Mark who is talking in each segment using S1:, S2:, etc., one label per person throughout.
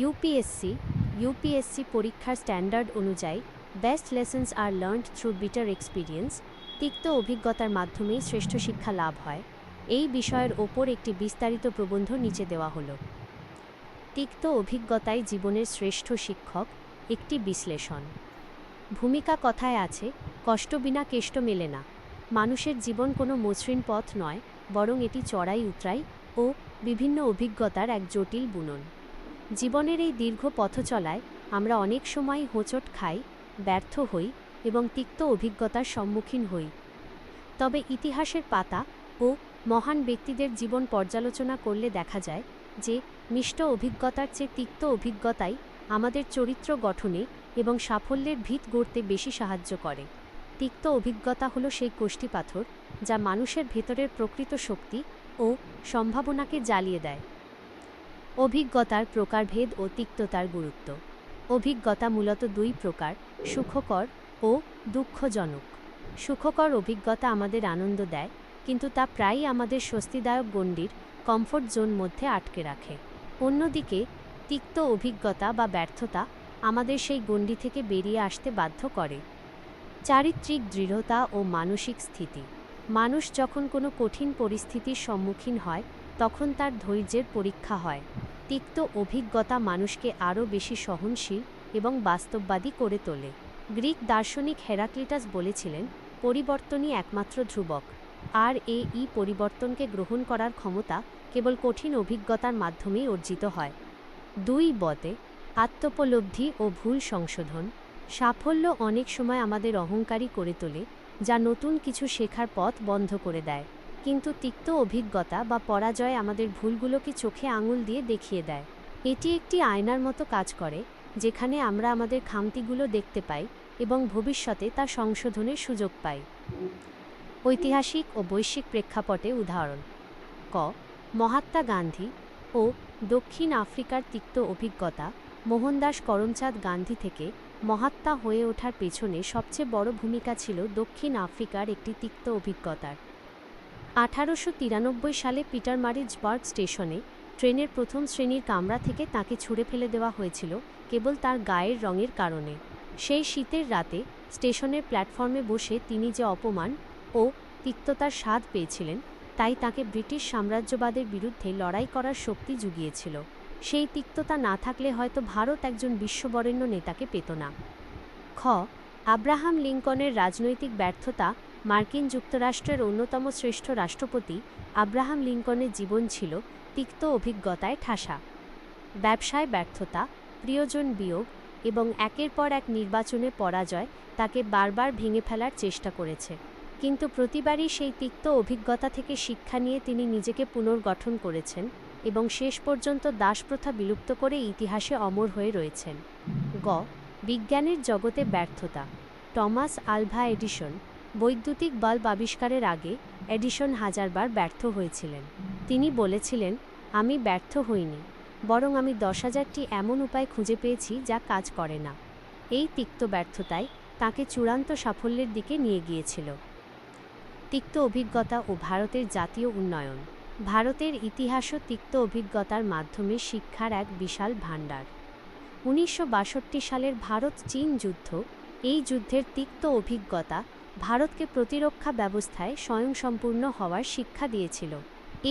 S1: UPSC পরীক্ষার standard অনুযায়ী best lessons আর learned through bitter experience, তিক্ত অভিজ্ঞতার মাধ্যমেই শ্রেষ্ঠ শিক্ষা লাভ হয়, এই বিষয়ের ওপর একটি বিস্তারিত প্রবন্ধ নিচে দেওয়া হলো। তিক্ত অভিজ্ঞতাই জীবনের শ্রেষ্ঠ শিক্ষক, একটি বিশ্লেষণ। ভূমিকা কথায় আছে, কষ্ট বিনা কেষ্ট মেলে না। মানুষের জীবন কোনো মসৃণ পথ নয়, বরং এটি চড়াই উতরাই ও বিভিন্ন অভিজ্ঞতার এক জটিল বুনন। জীবনের এই দীর্ঘ পথচলায় আমরা অনেক সময় হোঁচট খাই, ব্যর্থ হই এবং তিক্ত অভিজ্ঞতার সম্মুখীন হই। তবে ইতিহাসের পাতা ও মহান ব্যক্তিদের জীবন পর্যালোচনা করলে দেখা যায় যে মিষ্ট অভিজ্ঞতার চেয়ে তিক্ত অভিজ্ঞতাই আমাদের চরিত্র গঠনে এবং সাফল্যের ভিত গড়তে বেশি সাহায্য করে। তিক্ত অভিজ্ঞতা হলো সেই কষ্টিপাথর যা মানুষের ভেতরের প্রকৃত শক্তি ও সম্ভাবনাকে জ্বালিয়ে দেয়। অভিজ্ঞতার প্রকারভেদ ও তিক্ততার গুরুত্ব। অভিজ্ঞতা মূলত দুই প্রকার, সুখকর ও দুঃখজনক। সুখকর অভিজ্ঞতা আমাদের আনন্দ দেয়, কিন্তু তা প্রায়ই আমাদের স্বস্তিদায়ক গণ্ডির কমফোর্ট জোন মধ্যে আটকে রাখে। অন্যদিকে তিক্ত অভিজ্ঞতা বা ব্যর্থতা আমাদের সেই গণ্ডি থেকে বেরিয়ে আসতে বাধ্য করে। চারিত্রিক দৃঢ়তা ও মানসিক স্থিতি। মানুষ যখন কোনো কঠিন পরিস্থিতির সম্মুখীন হয় তখন তার ধৈর্যের পরীক্ষা হয়। তিক্ত অভিজ্ঞতা মানুষকে আরও বেশি সহনশীল এবং বাস্তববাদী করে তোলে। গ্রিক দার্শনিক হেরাক্লিটাস বলেছিলেন, পরিবর্তনই একমাত্র ধ্রুবক, আর এই পরিবর্তনকে গ্রহণ করার ক্ষমতা কেবল কঠিন অভিজ্ঞতার মাধ্যমেই অর্জিত হয়। 2 আত্মোপলব্ধি ও ভুল সংশোধন। সাফল্য অনেক সময় আমাদের অহংকারী করে তোলে, যা নতুন কিছু শেখার পথ বন্ধ করে দেয়। কিন্তু তিক্ত অভিজ্ঞতা বা পরাজয় আমাদের ভুলগুলোকে চোখে আঙুল দিয়ে দেখিয়ে দেয়। এটি একটি আয়নার মতো কাজ করে, যেখানে আমরা আমাদের খামতিগুলো দেখতে পাই এবং ভবিষ্যতে তা সংশোধনের সুযোগ পাই। ঐতিহাসিক ও বৈশ্বিক প্রেক্ষাপটে উদাহরণ: ক. মহাত্মা গান্ধী ও দক্ষিণ আফ্রিকার তিক্ত অভিজ্ঞতা। মোহনদাস করমচাঁদ গান্ধী থেকে মহাত্মা হয়ে ওঠার পেছনে সবচেয়ে বড় ভূমিকা ছিল দক্ষিণ আফ্রিকার একটি তিক্ত অভিজ্ঞতার। 1893 সালে পিটারমারিজবার্গ স্টেশনে ট্রেনের প্রথম শ্রেণীর কামরা থেকে তাঁকে ছুঁড়ে ফেলে দেওয়া হয়েছিল কেবল তার গায়ের রঙের কারণে। সেই শীতের রাতে স্টেশনের প্ল্যাটফর্মে বসে তিনি যে অপমান ও তিক্ততার স্বাদ পেয়েছিলেন, তাই তাঁকে ব্রিটিশ সাম্রাজ্যবাদের বিরুদ্ধে লড়াই করার শক্তি জুগিয়েছিল। সেই তিক্ততা না থাকলে হয়তো ভারত একজন বিশ্ববরেণ্য নেতাকে পেত না। খ. আব্রাহাম লিঙ্কনের রাজনৈতিক ব্যর্থতা। মার্কিন যুক্তরাষ্ট্রের অন্যতম শ্রেষ্ঠ রাষ্ট্রপতি আব্রাহাম লিঙ্কনের জীবন ছিল তিক্ত অভিজ্ঞতায় ঠাসা। ব্যবসায় ব্যর্থতা, প্রিয়জন বিয়োগ এবং একের পর এক নির্বাচনে পরাজয় তাকে বারবার ভেঙে ফেলার চেষ্টা করেছে। কিন্তু প্রতিবারই সেই তিক্ত অভিজ্ঞতা থেকে শিক্ষা নিয়ে তিনি নিজেকে পুনর্গঠন করেছেন এবং শেষ পর্যন্ত দাসপ্রথা বিলুপ্ত করে ইতিহাসে অমর হয়ে রয়েছেন। গ. বিজ্ঞানের জগতে ব্যর্থতা। Thomas Alva Edison. বৈদ্যুতিক বাল্ব আবিষ্কারের আগে এডিসন হাজারবার ব্যর্থ হয়েছিলেন। তিনি বলেছিলেন, আমি ব্যর্থ হইনি, বরং আমি 10,000টি এমন উপায় খুঁজে পেয়েছি যা কাজ করে না। এই তিক্ত ব্যর্থতাই তাঁকে চূড়ান্ত সাফল্যের দিকে নিয়ে গিয়েছিল। তিক্ত অভিজ্ঞতা ও ভারতের জাতীয় উন্নয়ন। ভারতের ইতিহাসও তিক্ত অভিজ্ঞতার মাধ্যমে শিক্ষার এক বিশাল ভাণ্ডার। 1962 সালের ভারত-চীন যুদ্ধ, এই যুদ্ধের তিক্ত অভিজ্ঞতা ভারতকে প্রতিরক্ষা ব্যবস্থায় স্বয়ংসম্পূর্ণ হওয়ার শিক্ষা দিয়েছিল।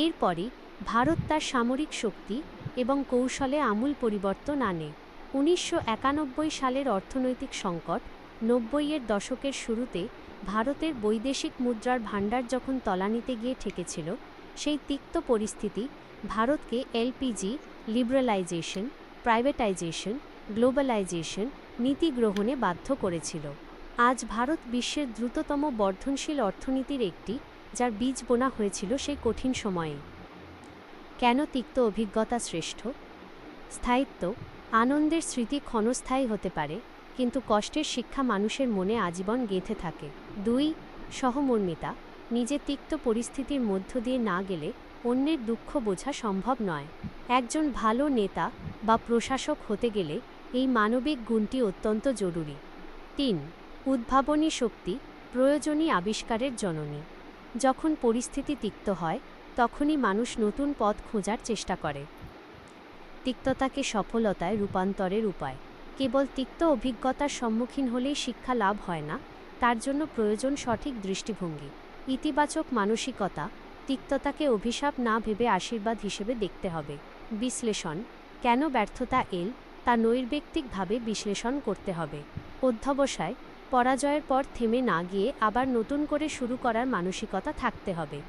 S1: এরপরই ভারত তার সামরিক শক্তি এবং কৌশলে আমূল পরিবর্তন আনে। 1991 সালের অর্থনৈতিক সংকট, 90-এর দশকের শুরুতে ভারতের বৈদেশিক মুদ্রার ভাণ্ডার যখন তলানিতে গিয়ে ঠেকেছিল, সেই তিক্ত পরিস্থিতি ভারতকে এলপিজি, লিবারালাইজেশন, প্রাইভেটাইজেশন, গ্লোবালাইজেশন নীতি গ্রহণে বাধ্য করেছিল। আজ ভারত বিশ্বের দ্রুততম বর্ধনশীল অর্থনীতির একটি, যার বীজ বোনা হয়েছিল সেই কঠিন সময়ে। কেন তিক্ত অভিজ্ঞতা শ্রেষ্ঠ? স্থায়িত্ব। আনন্দের স্মৃতি ক্ষণস্থায়ী হতে পারে, কিন্তু কষ্টের শিক্ষা মানুষের মনে আজীবন গেঁথে থাকে। 2. সহমর্মিতা। নিজে তিক্ত পরিস্থিতির মধ্য দিয়ে না গেলে অন্যের দুঃখ বোঝা সম্ভব নয়। একজন ভালো নেতা বা প্রশাসক হতে গেলে এই মানবিক গুণটি অত্যন্ত জরুরি। 3. উদ্ভাবনী শক্তি। প্রয়োজনীয় আবিষ্কারের জননী। যখন পরিস্থিতি তিক্ত হয়, তখনই মানুষ নতুন পথ খোঁজার চেষ্টা করে। তিক্ততাকে সফলতায় রূপান্তরের উপায়। কেবল তিক্ত অভিজ্ঞতার সম্মুখীন হলেই শিক্ষা লাভ হয় না, তার জন্য প্রয়োজন সঠিক দৃষ্টিভঙ্গি, ইতিবাচক মানসিকতা। তিক্ততাকে অভিশাপ না ভেবে আশীর্বাদ হিসেবে দেখতে হবে। বিশ্লেষণ: কেন ব্যর্থতা এল তা নৈর্ব্যক্তিকভাবে বিশ্লেষণ করতে হবে। অধ্যবসায়: পরাজয়ের পর থেমে না গিয়ে আবার নতুন করে শুরু করার মানসিকতা থাকতে হবে।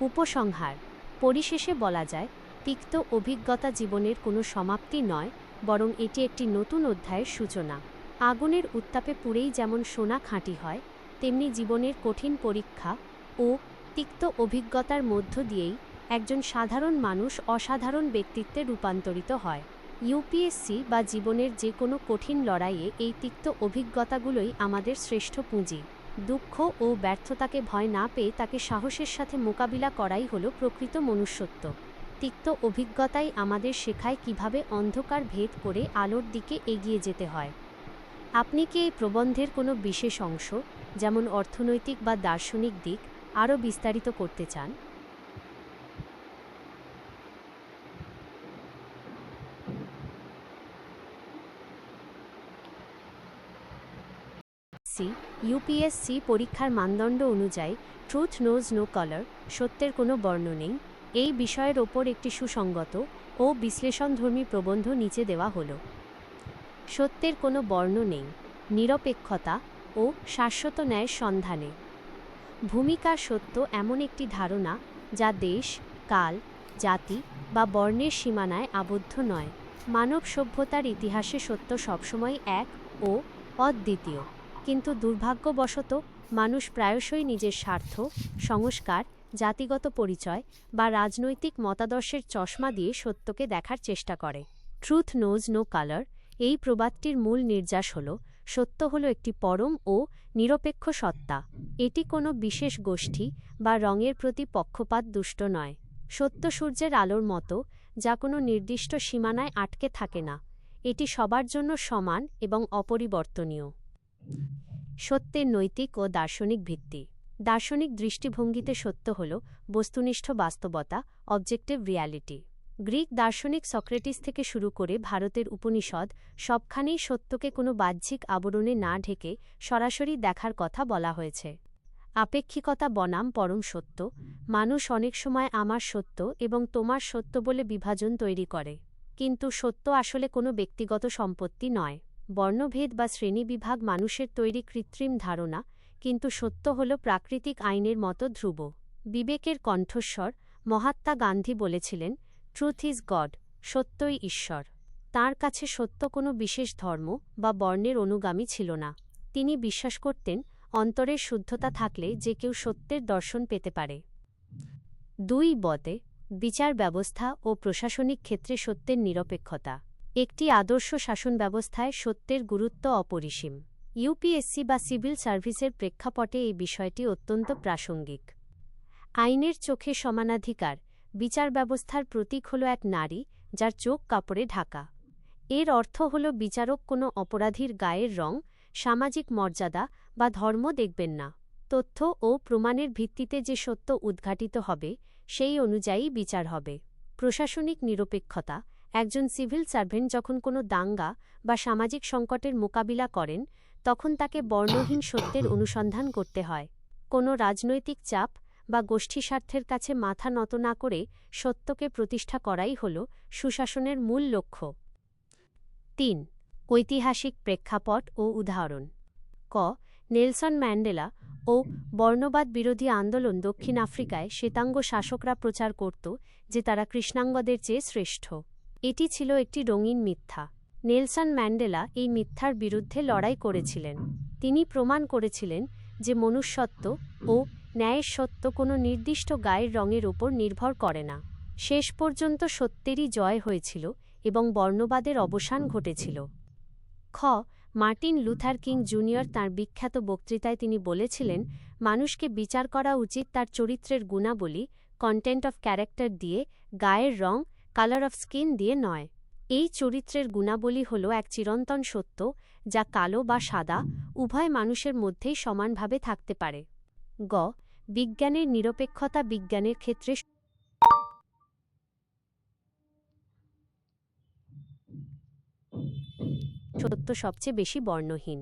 S1: উপসংহার: পরিশেষে বলা যায়, তিক্ত অভিজ্ঞতা জীবনের কোনো সমাপ্তি নয়, বরং এটি একটি নতুন অধ্যায়ের সূচনা। আগুনের উত্তাপে পুড়েই যেমন সোনা খাঁটি হয়, তেমনি জীবনের কঠিন পরীক্ষা ও তিক্ত অভিজ্ঞতার মধ্য দিয়েই একজন সাধারণ মানুষ অসাধারণ ব্যক্তিত্বে রূপান্তরিত হয়। ইউপিএসসি বা জীবনের যে কোনো কঠিন লড়াইয়ে এই তিক্ত অভিজ্ঞতাগুলোই আমাদের শ্রেষ্ঠ পুঁজি। দুঃখ ও ব্যর্থতাকে ভয় না পেয়ে তাকে সাহসের সাথে মোকাবিলা করাই হলো প্রকৃত মনুষ্যত্ব। তিক্ত অভিজ্ঞতাই আমাদের শেখায় কিভাবে অন্ধকার ভেদ করে আলোর দিকে এগিয়ে যেতে হয়। আপনি কি এই প্রবন্ধের কোনো বিশেষ অংশ, যেমন অর্থনৈতিক বা দার্শনিক দিক, আরও বিস্তারিত করতে চান? ইউপিএসসি পরীক্ষার মানদণ্ড অনুযায়ী ট্রুথ নোজ নো কালার, সত্যের কোনো বর্ণ নেই, এই বিষয়ের ওপর একটি সুসংগত ও বিশ্লেষণধর্মী প্রবন্ধ নিচে দেওয়া হলো। সত্যের কোনো বর্ণ নেই, নিরপেক্ষতা ও শাশ্বত ন্যায়ের সন্ধানে। ভূমিকা: সত্য এমন একটি ধারণা যা দেশ, কাল, জাতি বা বর্ণের সীমানায় আবদ্ধ নয়। মানব সভ্যতার ইতিহাসে সত্য সবসময় এক ও অদ্বিতীয়, কিন্তু দুর্ভাগ্যবশত মানুষ প্রায়শই নিজের স্বার্থ, সংস্কার, জাতিগত পরিচয় বা রাজনৈতিক মতাদর্শের চশমা দিয়ে সত্যকে দেখার চেষ্টা করে। ট্রুথ নোজ নো কালার এই প্রবাদটির মূল নির্যাস হল, সত্য হল একটি পরম ও নিরপেক্ষ সত্তা। এটি কোনো বিশেষ গোষ্ঠী বা রঙের প্রতি পক্ষপাত দুষ্ট নয়। সত্য সূর্যের আলোর মতো, যা কোনো নির্দিষ্ট সীমানায় আটকে থাকে না। এটি সবার জন্য সমান এবং অপরিবর্তনীয়। সত্যের নৈতিক ও দার্শনিক ভিত্তি: দার্শনিক দৃষ্টিভঙ্গিতে সত্য হল বস্তুনিষ্ঠ বাস্তবতা, অবজেক্টিভ রিয়ালিটি। গ্রিক দার্শনিক সক্রেটিস থেকে শুরু করে ভারতের উপনিষদ, সবখানেই সত্যকে কোনো বাহ্যিক আবরণে না ঢেকে সরাসরি দেখার কথা বলা হয়েছে। আপেক্ষিকতা বনাম পরম সত্য: মানুষ অনেক সময় আমার সত্য এবং তোমার সত্য বলে বিভাজন তৈরি করে, কিন্তু সত্য আসলে কোনো ব্যক্তিগত সম্পত্তি নয়। বর্ণভেদ বা শ্রেণীবিভাগ মানুষের তৈরি কৃত্রিম ধারণা, কিন্তু সত্য হল প্রাকৃতিক আইনের মতো ধ্রুব। বিবেকের কণ্ঠস্বর: মহাত্মা গান্ধী বলেছিলেন, ট্রুথ ইজ গড, সত্যই ঈশ্বর। তাঁর কাছে সত্য কোনো বিশেষ ধর্ম বা বর্ণের অনুগামী ছিল না। তিনি বিশ্বাস করতেন, অন্তরের শুদ্ধতা থাকলে যে কেউ সত্যের দর্শন পেতে পারে। বিচার ব্যবস্থা ও প্রশাসনিক ক্ষেত্রে সত্যের নিরপেক্ষতা: একটি আদর্শ শাসন ব্যবস্থায় সত্যের গুরুত্ব অপরিসীম। ইউপিএসসি বা সিভিল সার্ভিসের প্রেক্ষাপটে এই বিষয়টি অত্যন্ত প্রাসঙ্গিক। আইনের চোখে সমানাধিকার: বিচার ব্যবস্থার প্রতীক হল এক নারী, যার চোখ কাপড়ে ঢাকা। এর অর্থ হল বিচারক কোনো অপরাধীর গায়ের রং, সামাজিক মর্যাদা বা ধর্ম দেখবেন না। তথ্য ও প্রমাণের ভিত্তিতে যে সত্য উদ্ঘাটিত হবে, সেই অনুযায়ী বিচার হবে। প্রশাসনিক নিরপেক্ষতা: একজন সিভিল সার্ভেন্ট যখন কোনো দাঙ্গা বা সামাজিক সংকটের মোকাবিলা করেন, তখন তাকে বর্ণহীন সত্যের অনুসন্ধান করতে হয়। কোনো রাজনৈতিক চাপ বা গোষ্ঠী স্বার্থের কাছে মাথা নত না করে সত্যকে প্রতিষ্ঠা করাই হল সুশাসনের মূল লক্ষ্য। ৩. ঐতিহাসিক প্রেক্ষাপট ও উদাহরণ। ক. নেলসন ম্যান্ডেলা ও বর্ণবাদ বিরোধী আন্দোলন দক্ষিণ আফ্রিকায় শ্বেতাঙ্গ শাসকরা প্রচার করত যে তারা কৃষ্ণাঙ্গদের চেয়ে শ্রেষ্ঠ। এটি ছিল একটি রঙিন মিথ্যা। নেলসন ম্যান্ডেলা এই মিথ্যার বিরুদ্ধে লড়াই করেছিলেন। তিনি প্রমাণ করেছিলেন যে মনুষ্যত্ব ও ন্যায়ের সত্য কোনো নির্দিষ্ট গায়ের রঙের ওপর নির্ভর করে না। শেষ পর্যন্ত সত্যেরই জয় হয়েছিল এবং বর্ণবাদের অবসান ঘটেছিল। খ. মার্টিন লুথার কিং জুনিয়র তাঁর বিখ্যাত বক্তৃতায় তিনি বলেছিলেন, মানুষকে বিচার করা উচিত তার চরিত্রের গুণাবলী, কন্টেন্ট অফ ক্যারেক্টার দিয়ে, গায়ের রং, কালার অফ স্কিন দিয়ে নয়। এই চরিত্রের গুণাবলী হল এক চিরন্তন সত্য, যা কালো বা সাদা উভয় মানুষের মধ্যেই সমানভাবে থাকতে পারে। গ. বিজ্ঞানের নিরপেক্ষতা: বিজ্ঞানের ক্ষেত্রে সত্য সবচেয়ে বেশি বর্ণহীন।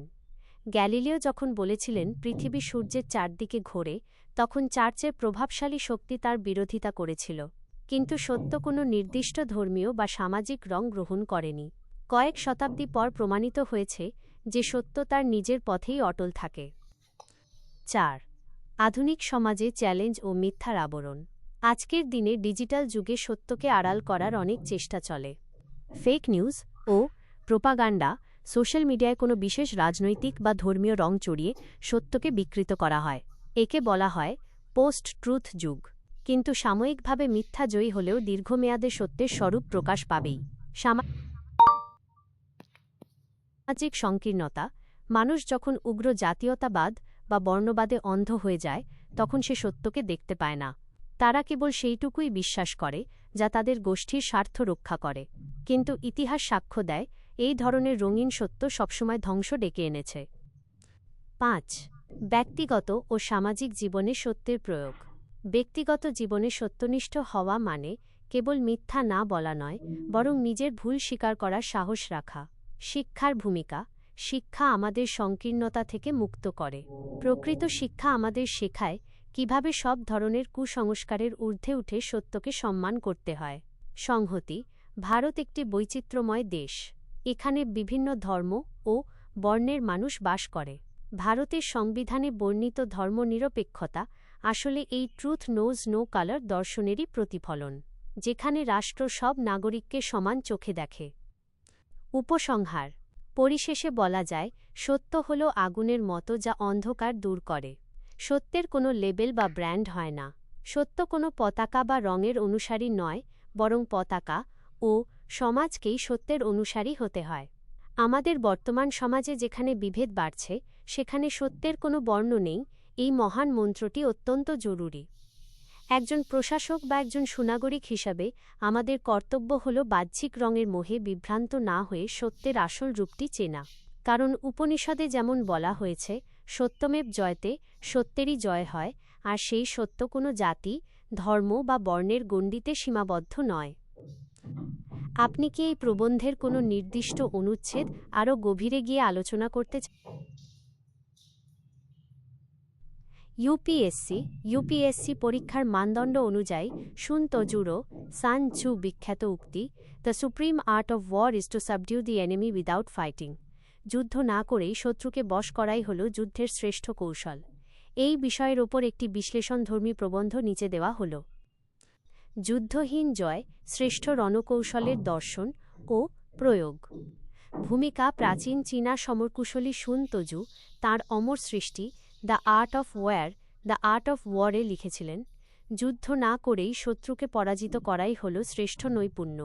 S1: গ্যালিলিও যখন বলেছিলেন পৃথিবী সূর্যের চারদিকে ঘোরে, তখন চার্চের প্রভাবশালী শক্তি তার বিরোধিতা করেছিল। কিন্তু সত্য কোনো নির্দিষ্ট ধর্মীয় বা সামাজিক রং গ্রহণ করেনি। কয়েক শতাব্দী পর প্রমাণিত হয়েছে যে সত্য তার নিজের পথেই অটল থাকে। 4. আধুনিক সমাজে চ্যালেঞ্জ ও মিথ্যার আবরণ। আজকের দিনে ডিজিটাল যুগে সত্যকে আড়াল করার অনেক চেষ্টা চলে। ফেক নিউজ ও প্রোপাগান্ডা, সোশ্যাল মিডিয়ায় কোনো বিশেষ রাজনৈতিক বা ধর্মীয় রং চড়িয়ে সত্যকে বিকৃত করা হয়। একে বলা হয় পোস্ট ট্রুথ যুগ। কিন্তু সাময়িকভাবে মিথ্যা জয়ী হলেও দীর্ঘমেয়াদে সত্যের স্বরূপ প্রকাশ পাবেই। সামাজিক সংকীর্ণতা। মানুষ যখন উগ্র জাতীয়তাবাদ বা বর্ণবাদে অন্ধ হয়ে যায়, তখন সে সত্যকে দেখতে পায় না। তারা কেবল সেইটুকুই বিশ্বাস করে যা তাদের গোষ্ঠীর স্বার্থ রক্ষা করে। কিন্তু ইতিহাস সাক্ষ্য দেয়, এই ধরনের রঙিন সত্য সবসময় ধ্বংস ডেকে এনেছে। 5. ব্যক্তিগত ও সামাজিক জীবনে সত্যের প্রয়োগ। ব্যক্তিগত জীবনে সত্যনিষ্ঠ হওয়া মানে কেবল মিথ্যা না বলা নয়, বরং নিজের ভুল স্বীকার করার সাহস রাখা। শিক্ষার ভূমিকা। শিক্ষা আমাদের সংকীর্ণতা থেকে মুক্ত করে। প্রকৃত শিক্ষা আমাদের শেখায় কিভাবে সব ধরনের কুসংস্কারের ঊর্ধ্বে উঠে সত্যকে সম্মান করতে হয়। সংহতি। ভারত একটি বৈচিত্র্যময় দেশ। এখানে বিভিন্ন ধর্ম ও বর্ণের মানুষ বাস করে। ভারতের সংবিধানে বর্ণিত ধর্মনিরপেক্ষতা আসলে এই ট্রুথ নোজ নো কালার দর্শনেরই প্রতিফলন, যেখানে রাষ্ট্র সব নাগরিককে সমান চোখে দেখে। উপসংহার। পরিশেষে বলা যায়, সত্য হল আগুনের মতো যা অন্ধকার দূর করে। সত্যের কোনো লেবেল বা ব্র্যান্ড হয় না। সত্য কোনো পতাকা বা রঙের অনুসারী নয়, বরং পতাকা ও সমাজকেই সত্যের অনুসারী হতে হয়। আমাদের বর্তমান সমাজে যেখানে বিভেদ বাড়ছে, সেখানে সত্যের কোনো বর্ণ নেই, এই মহান মন্ত্রটি অত্যন্ত জরুরি। একজন প্রশাসক বা একজন সুনাগরিক হিসাবে আমাদের কর্তব্য হল বাহ্যিক রঙের মোহে বিভ্রান্ত না হয়ে সত্যের আসল রূপটি চেনা। কারণ উপনিষদে যেমন বলা হয়েছে, সত্যমেব জয়তে, সত্যেরই জয় হয়, আর সেই সত্য কোনো জাতি, ধর্ম বা বর্ণের গণ্ডিতে সীমাবদ্ধ নয়। আপনি কি এই প্রবন্ধের কোনো নির্দিষ্ট অনুচ্ছেদ আরও গভীরে গিয়ে আলোচনা করতে চান? ইউপিএসসি পরীক্ষার মানদণ্ড অনুযায়ী শুন তজুরো সান চু বিখ্যাত উক্তি, the supreme art of war is to subdue the enemy without fighting. যুদ্ধ না করেই শত্রুকে বশ করাই হল যুদ্ধের শ্রেষ্ঠ কৌশল। এই বিষয়ের ওপর একটি বিশ্লেষণধর্মী প্রবন্ধ নিচে দেওয়া হল। যুদ্ধহীন জয়, শ্রেষ্ঠ রণকৌশলের দর্শন ও প্রয়োগ। ভূমিকা। প্রাচীন চীনা সমরকুশলী শুন তজু তাঁর অমর সৃষ্টি দ্য আর্ট অফ ওয়ারে লিখেছিলেন, যুদ্ধ না করেই শত্রুকে পরাজিত করাই হল শ্রেষ্ঠ নৈপুণ্য।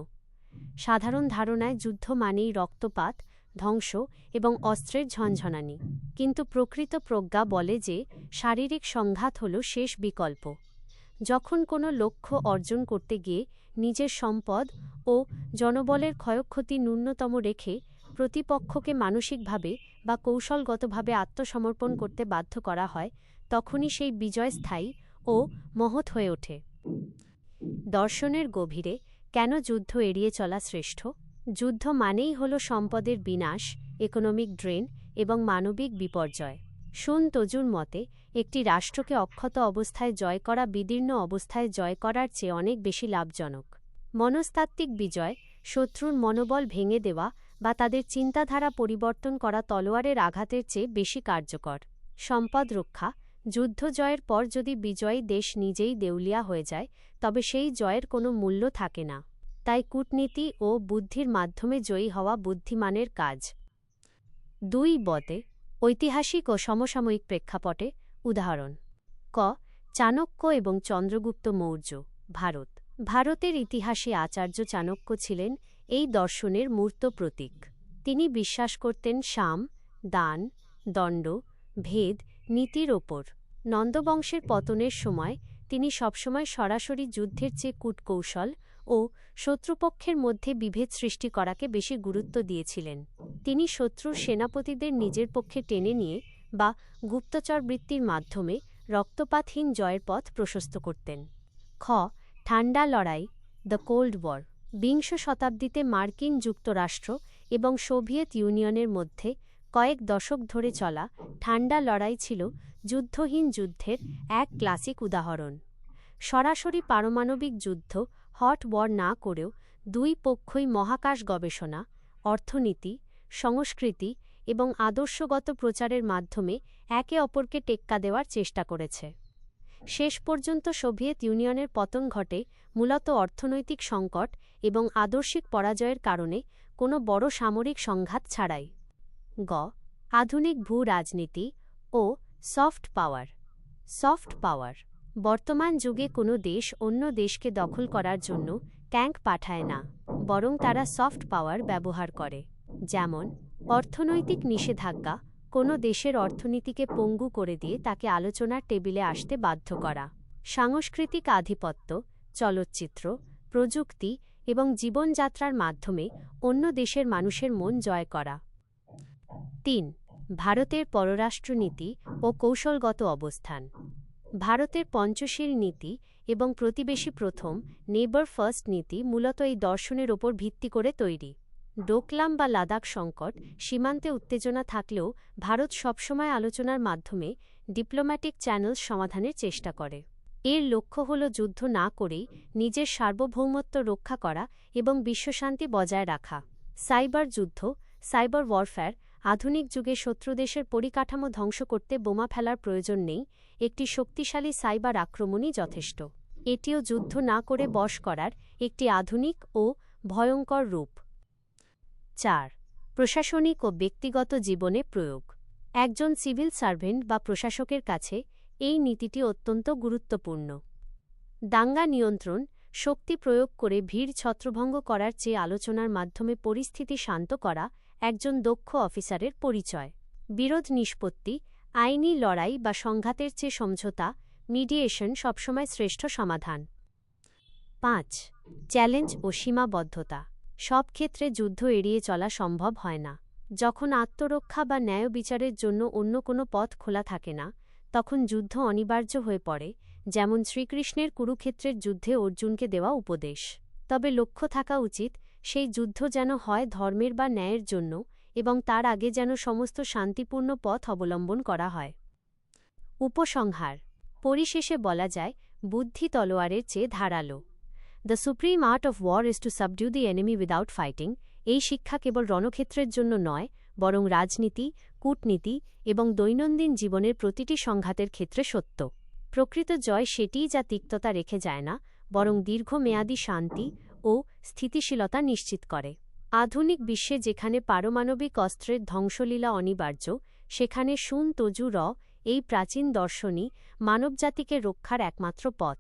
S1: সাধারণ ধারণায় যুদ্ধ মানেই রক্তপাত, ধ্বংস এবং অস্ত্রের ঝনঝনানি। কিন্তু প্রকৃত প্রজ্ঞা বলে যে শারীরিক সংঘাত হল শেষ বিকল্প। যখন কোনো লক্ষ্য অর্জন করতে গিয়ে নিজের সম্পদ ও জনবলের ক্ষয়ক্ষতি ন্যূনতম রেখে প্রতিপক্ষকে মানসিকভাবে বা কৌশলগতভাবে আত্মসমর্পণ করতে বাধ্য করা হয়, তখনই সেই বিজয় স্থায়ী ও মহৎ হয়ে ওঠে। দর্শনের গভীরে কেন যুদ্ধ এড়িয়ে চলা শ্রেষ্ঠ? যুদ্ধ মানেই হল সম্পদের বিনাশ, ইকোনমিক ড্রেন এবং মানবিক বিপর্যয়। শুন তজুর মতে, একটি রাষ্ট্রকে অক্ষত অবস্থায় জয় করা বিদীর্ণ অবস্থায় জয় করার চেয়ে অনেক বেশি লাভজনক। মনস্তাত্ত্বিক বিজয়, শত্রুর মনোবল ভেঙে দেওয়া বা তাদের চিন্তাধারা পরিবর্তন করা তলোয়ারের আঘাতের চেয়ে বেশি কার্যকর। সম্পদ রক্ষা। যুদ্ধ জয়ের পর যদি বিজয়ী দেশ নিজেই দেউলিয়া হয়ে যায়, তবে সেই জয়ের কোনো মূল্য থাকে না। তাই কূটনীতি ও বুদ্ধির মাধ্যমে জয়ী হওয়া বুদ্ধিমানের কাজ। 2 বতে ঐতিহাসিক ও সমসাময়িক প্রেক্ষাপটে উদাহরণ। ক. চাণক্য এবং চন্দ্রগুপ্ত মৌর্য। ভারত। ভারতের ইতিহাসে আচার্য চাণক্য ছিলেন এই দর্শনের মূর্ত প্রতীক। তিনি বিশ্বাস করতেন সাম, দান, দণ্ড, ভেদ, নীতির ওপর। নন্দবংশের পতনের সময় তিনি সবসময় সরাসরি যুদ্ধের চেয়ে কূটকৌশল ও শত্রুপক্ষের মধ্যে বিভেদ সৃষ্টি করাকে বেশি গুরুত্ব দিয়েছিলেন। তিনি শত্রুর সেনাপতিদের নিজের পক্ষে টেনে নিয়ে বা গুপ্তচর বৃত্তির মাধ্যমে রক্তপাতহীন জয়ের পথ প্রশস্ত করতেন। খ. ঠান্ডা লড়াই, দ্য কোল্ড ওয়ার। বিংশ শতাব্দীতে মার্কিন যুক্তরাষ্ট্র এবং সোভিয়েত ইউনিয়নের মধ্যে কয়েক দশক ধরে চলা ঠান্ডা লড়াই ছিল যুদ্ধহীন যুদ্ধের এক ক্লাসিক উদাহরণ। সরাসরি পারমাণবিক যুদ্ধ হট ওয়ার না করেও দুই পক্ষই মহাকাশ গবেষণা, অর্থনীতি, সংস্কৃতি এবং আদর্শগত প্রচারের মাধ্যমে একে অপরকে টেক্কা দেওয়ার চেষ্টা করেছে। শেষ পর্যন্ত সোভিয়েত ইউনিয়নের পতন ঘটে মূলত অর্থনৈতিক সংকট এবং আদর্শিক পরাজয়ের কারণে কোনো বড় সামরিক সংঘাত ছাড়াই। আধুনিক ভূ-রাজনীতি ও সফট পাওয়ার। সফট পাওয়ার বর্তমান যুগে কোনো দেশ অন্য দেশকে দখল করার জন্য ট্যাঙ্ক পাঠায় না, বরং তারা সফট পাওয়ার ব্যবহার করে। যেমন অর্থনৈতিক নিষেধাজ্ঞা, কোনো দেশের অর্থনীতিকে পঙ্গু করে দিয়ে তাকে আলোচনার টেবিলে আসতে বাধ্য করা। সাংস্কৃতিক আধিপত্য, চলচ্চিত্র, প্রযুক্তি এবং জীবনযাত্রার মাধ্যমে অন্য দেশের মানুষের মন জয় করা। ৩. ভারতের পররাষ্ট্রনীতি ও কৌশলগত অবস্থান। ভারতের পঞ্চশীল নীতি এবং প্রতিবেশী প্রথম নেইবার ফার্স্ট নীতি মূলত এই দর্শনের ওপর ভিত্তি করে তৈরি। ডোকলাম বা লাদাখ সংকট, সীমান্তে উত্তেজনা থাকলেও ভারত সবসময় আলোচনার মাধ্যমে ডিপ্লোম্যাটিক চ্যানেলস সমাধানের চেষ্টা করে। এর লক্ষ্য হল যুদ্ধ না করেই নিজের সার্বভৌমত্ব রক্ষা করা এবং বিশ্বশান্তি বজায় রাখা। সাইবার যুদ্ধ, সাইবার ওয়ারফেয়ার। আধুনিক যুগে শত্রুদেশের পরিকাঠামো ধ্বংস করতে বোমা ফেলার প্রয়োজন নেই, একটি শক্তিশালী সাইবার আক্রমণই যথেষ্ট। এটিও যুদ্ধ না করে বশ করার একটি আধুনিক ও ভয়ঙ্কর রূপ। ৪. প্রশাসনিক ও ব্যক্তিগত জীবনে প্রয়োগ। একজন সিভিল সার্ভেন্ট বা প্রশাসকের কাছে এই নীতিটি অত্যন্ত গুরুত্বপূর্ণ। দাঙ্গা নিয়ন্ত্রণ, শক্তি প্রয়োগ করে ভিড় ছত্রভঙ্গ করার চেয়ে আলোচনার মাধ্যমে পরিস্থিতি শান্ত করা একজন দক্ষ অফিসারের পরিচয়। বিরোধ নিষ্পত্তি, আইনি লড়াই বা সংঘাতের চেয়ে সমঝোতা, মিডিয়েশন সবসময় শ্রেষ্ঠ সমাধান। ৫. চ্যালেঞ্জ ও সীমাবদ্ধতা। সব ক্ষেত্রে যুদ্ধ এড়িয়ে চলা সম্ভব হয় না। যখন আত্মরক্ষা বা ন্যায় বিচারের জন্য অন্য কোনো পথ খোলা থাকে না, তখন যুদ্ধ অনিবার্য হয়ে পড়ে, যেমন শ্রীকৃষ্ণের কুরুক্ষেত্রের যুদ্ধে অর্জুনকে দেওয়া উপদেশ। তবে লক্ষ্য থাকা উচিত, সেই যুদ্ধ যেন হয় ধর্মের বা ন্যায়ের জন্য, এবং তার আগে যেন সমস্ত শান্তিপূর্ণ পথ অবলম্বন করা হয়। উপসংহার। পরিশেষে বলা যায়, বুদ্ধি তলোয়ারের চেয়ে ধারালো। The supreme art of war is to subdue the enemy without fighting. এই শিক্ষা কেবল রণক্ষেত্রের জন্য নয়, বরং রাজনীতি, কূটনীতি এবং দৈনন্দিন জীবনের প্রতিটি সংঘাতের ক্ষেত্রে সত্য। প্রকৃত জয় সেটিই যা তিক্ততা রেখে যায় না, বরং দীর্ঘমেয়াদী শান্তি ও স্থিতিশীলতা নিশ্চিত করে। আধুনিক বিশ্বে যেখানে পারমাণবিক অস্ত্রের ধ্বংসলীলা অনিবার্য, সেখানে শুন তজু র এই প্রাচীন দর্শনই মানবজাতিকে রক্ষার একমাত্র পথ।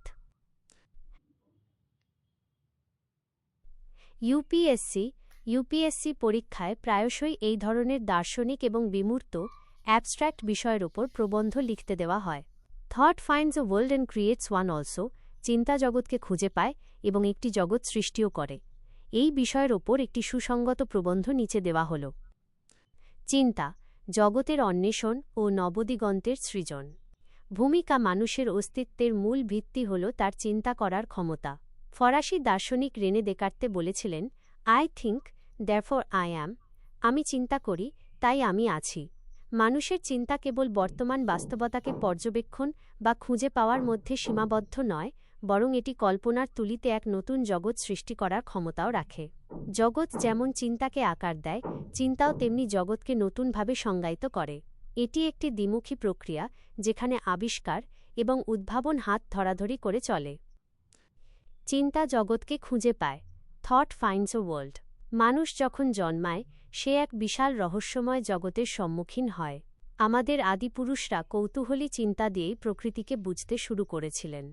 S1: ইউপিএসসি পরীক্ষায় প্রায়শই এই ধরনের দার্শনিক এবং বিমূর্ত অ্যাবস্ট্র্যাক্ট বিষয়ের ওপর প্রবন্ধ লিখতে দেওয়া হয়। Thought finds a world and creates one also. চিন্তা জগৎকে খুঁজে পায় এবং একটি জগৎ সৃষ্টিও করে। এই বিষয়ের ওপর একটি সুসংগত প্রবন্ধ নিচে দেওয়া হল। চিন্তা, জগতের অন্বেষণ ও নবদিগন্তের সৃজন। ভূমিকা। মানুষের অস্তিত্বের মূল ভিত্তি হল তার চিন্তা করার ক্ষমতা। ফরাসি দার্শনিক রেনে দেকার্তে বলেছিলেন, আই থিঙ্ক, দ্যারফর আই অ্যাম। আমি চিন্তা করি, তাই আমি আছি। মানুষের চিন্তা কেবল বর্তমান বাস্তবতাকে পর্যবেক্ষণ বা খুঁজে পাওয়ার মধ্যে সীমাবদ্ধ নয়, বরং এটি কল্পনার তুলিতে এক নতুন জগৎ সৃষ্টি করার ক্ষমতাও রাখে। জগৎ যেমন চিন্তাকে আকার দেয়, চিন্তাও তেমনি জগৎকে নতুনভাবে সংজ্ঞায়িত করে। এটি একটি দ্বিমুখী প্রক্রিয়া, যেখানে আবিষ্কার এবং উদ্ভাবন হাত ধরাধরি করে চলে। চিন্তা জগৎকে খুঁজে পায়। Thought finds a world. মানুষ যখন জন্মায়, সে এক বিশাল রহস্যময় জগতের সম্মুখীন হয়। আমাদের আদিপুরুষরা কৌতূহলী চিন্তা দিয়েই প্রকৃতিকে বুঝতে শুরু করেছিলেন।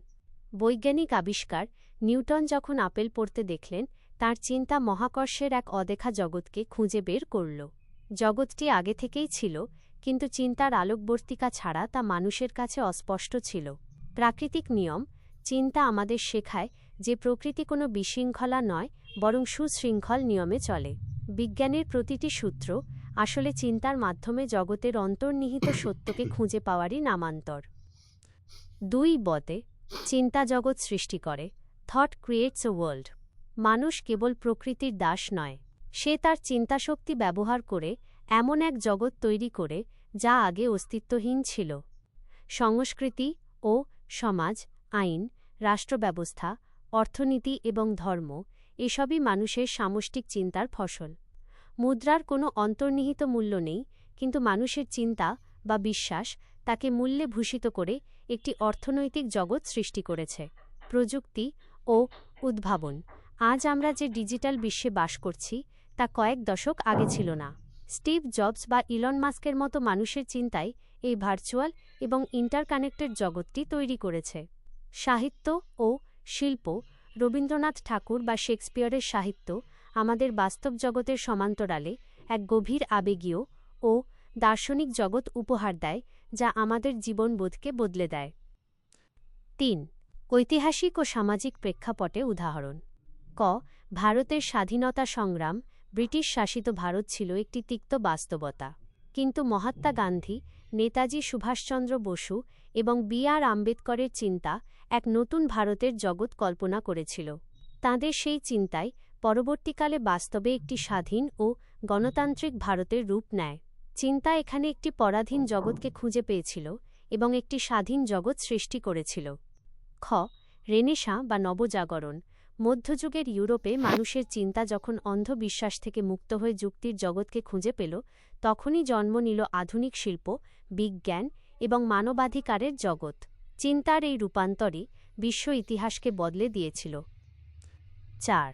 S1: বৈজ্ঞানিক আবিষ্কার। নিউটন যখন আপেল পড়তে দেখলেন, তাঁর চিন্তা মহাকর্ষের এক অদেখা জগৎকে খুঁজে বের করল। জগৎটি আগে থেকেই ছিল, কিন্তু চিন্তার আলোকবর্তিকা ছাড়া তা মানুষের কাছে অস্পষ্ট ছিল। প্রাকৃতিক নিয়ম। চিন্তা আমাদের শেখায় যে প্রকৃতি কোনো বিশৃঙ্খলা নয়, বরং সুশৃঙ্খল নিয়মে চলে। বিজ্ঞানের প্রতিটি সূত্র আসলে চিন্তার মাধ্যমে জগতের অন্তর্নিহিত সত্যকে খুঁজে পাওয়ারই নামান্তর। ২. চিন্তা জগৎ সৃষ্টি করে। Thought creates a world. মানুষ কেবল প্রকৃতির দাস নয়, সে তার চিন্তাশক্তি ব্যবহার করে এমন এক জগৎ তৈরি করে যা আগে অস্তিত্বহীন ছিল। সংস্কৃতি ও সমাজ, আইন, রাষ্ট্রব্যবস্থা, অর্থনীতি এবং ধর্ম এসবই মানুষের সামষ্টিক চিন্তার ফসল। মুদ্রার কোনো অন্তর্নিহিত মূল্য নেই, কিন্তু মানুষের চিন্তা বা বিশ্বাস তাকে মূল্যে ভূষিত করে একটি অর্থনৈতিক জগৎ সৃষ্টি করেছে। প্রযুক্তি ও উদ্ভাবন। আজ আমরা যে ডিজিটাল বিশ্বে বাস করছি তা কয়েক দশক আগে ছিল না। স্টিভ জবস বা ইলন মাস্কের মতো মানুষের চিন্তায় এই ভার্চুয়াল এবং ইন্টারকানেক্টেড জগৎটি তৈরি করেছে। সাহিত্য ও শিল্প। রবীন্দ্রনাথ ঠাকুর বা শেক্সপিয়রের সাহিত্য আমাদের বাস্তব জগতের সমান্তরালে এক গভীর আবেগীয় ও দার্শনিক জগৎ উপহার দেয়, যা আমাদের জীবনবোধকে বদলে দেয়। ৩. ঐতিহাসিক ও সামাজিক প্রেক্ষাপটে উদাহরণ। ক. ভারতের স্বাধীনতা সংগ্রাম। ব্রিটিশ শাসিত ভারত ছিল একটি তিক্ত বাস্তবতা, কিন্তু মহাত্মা গান্ধী, নেতাজি সুভাষচন্দ্র বসু এবং বি.আর. আম্বেদকরের চিন্তা এক নতুন ভারতের জগৎ কল্পনা করেছিল। তাঁদের সেই চিন্তায় পরবর্তীকালে বাস্তবে একটি স্বাধীন ও গণতান্ত্রিক ভারতের রূপ নেয়। চিন্তা এখানে একটি পরাধীন জগৎকে খুঁজে পেয়েছিল এবং একটি স্বাধীন জগৎ সৃষ্টি করেছিল। খ. রেনেসাঁ বা নবজাগরণ। মধ্যযুগের ইউরোপে মানুষের চিন্তা যখন অন্ধবিশ্বাস থেকে মুক্ত হয়ে যুক্তির জগৎকে খুঁজে পেল, তখনই জন্ম নিল আধুনিক শিল্প, বিজ্ঞান এবং মানবাধিকারের জগৎ। চিন্তার এই রূপান্তরই বিশ্ব ইতিহাসকে বদলে দিয়েছিল। ৪.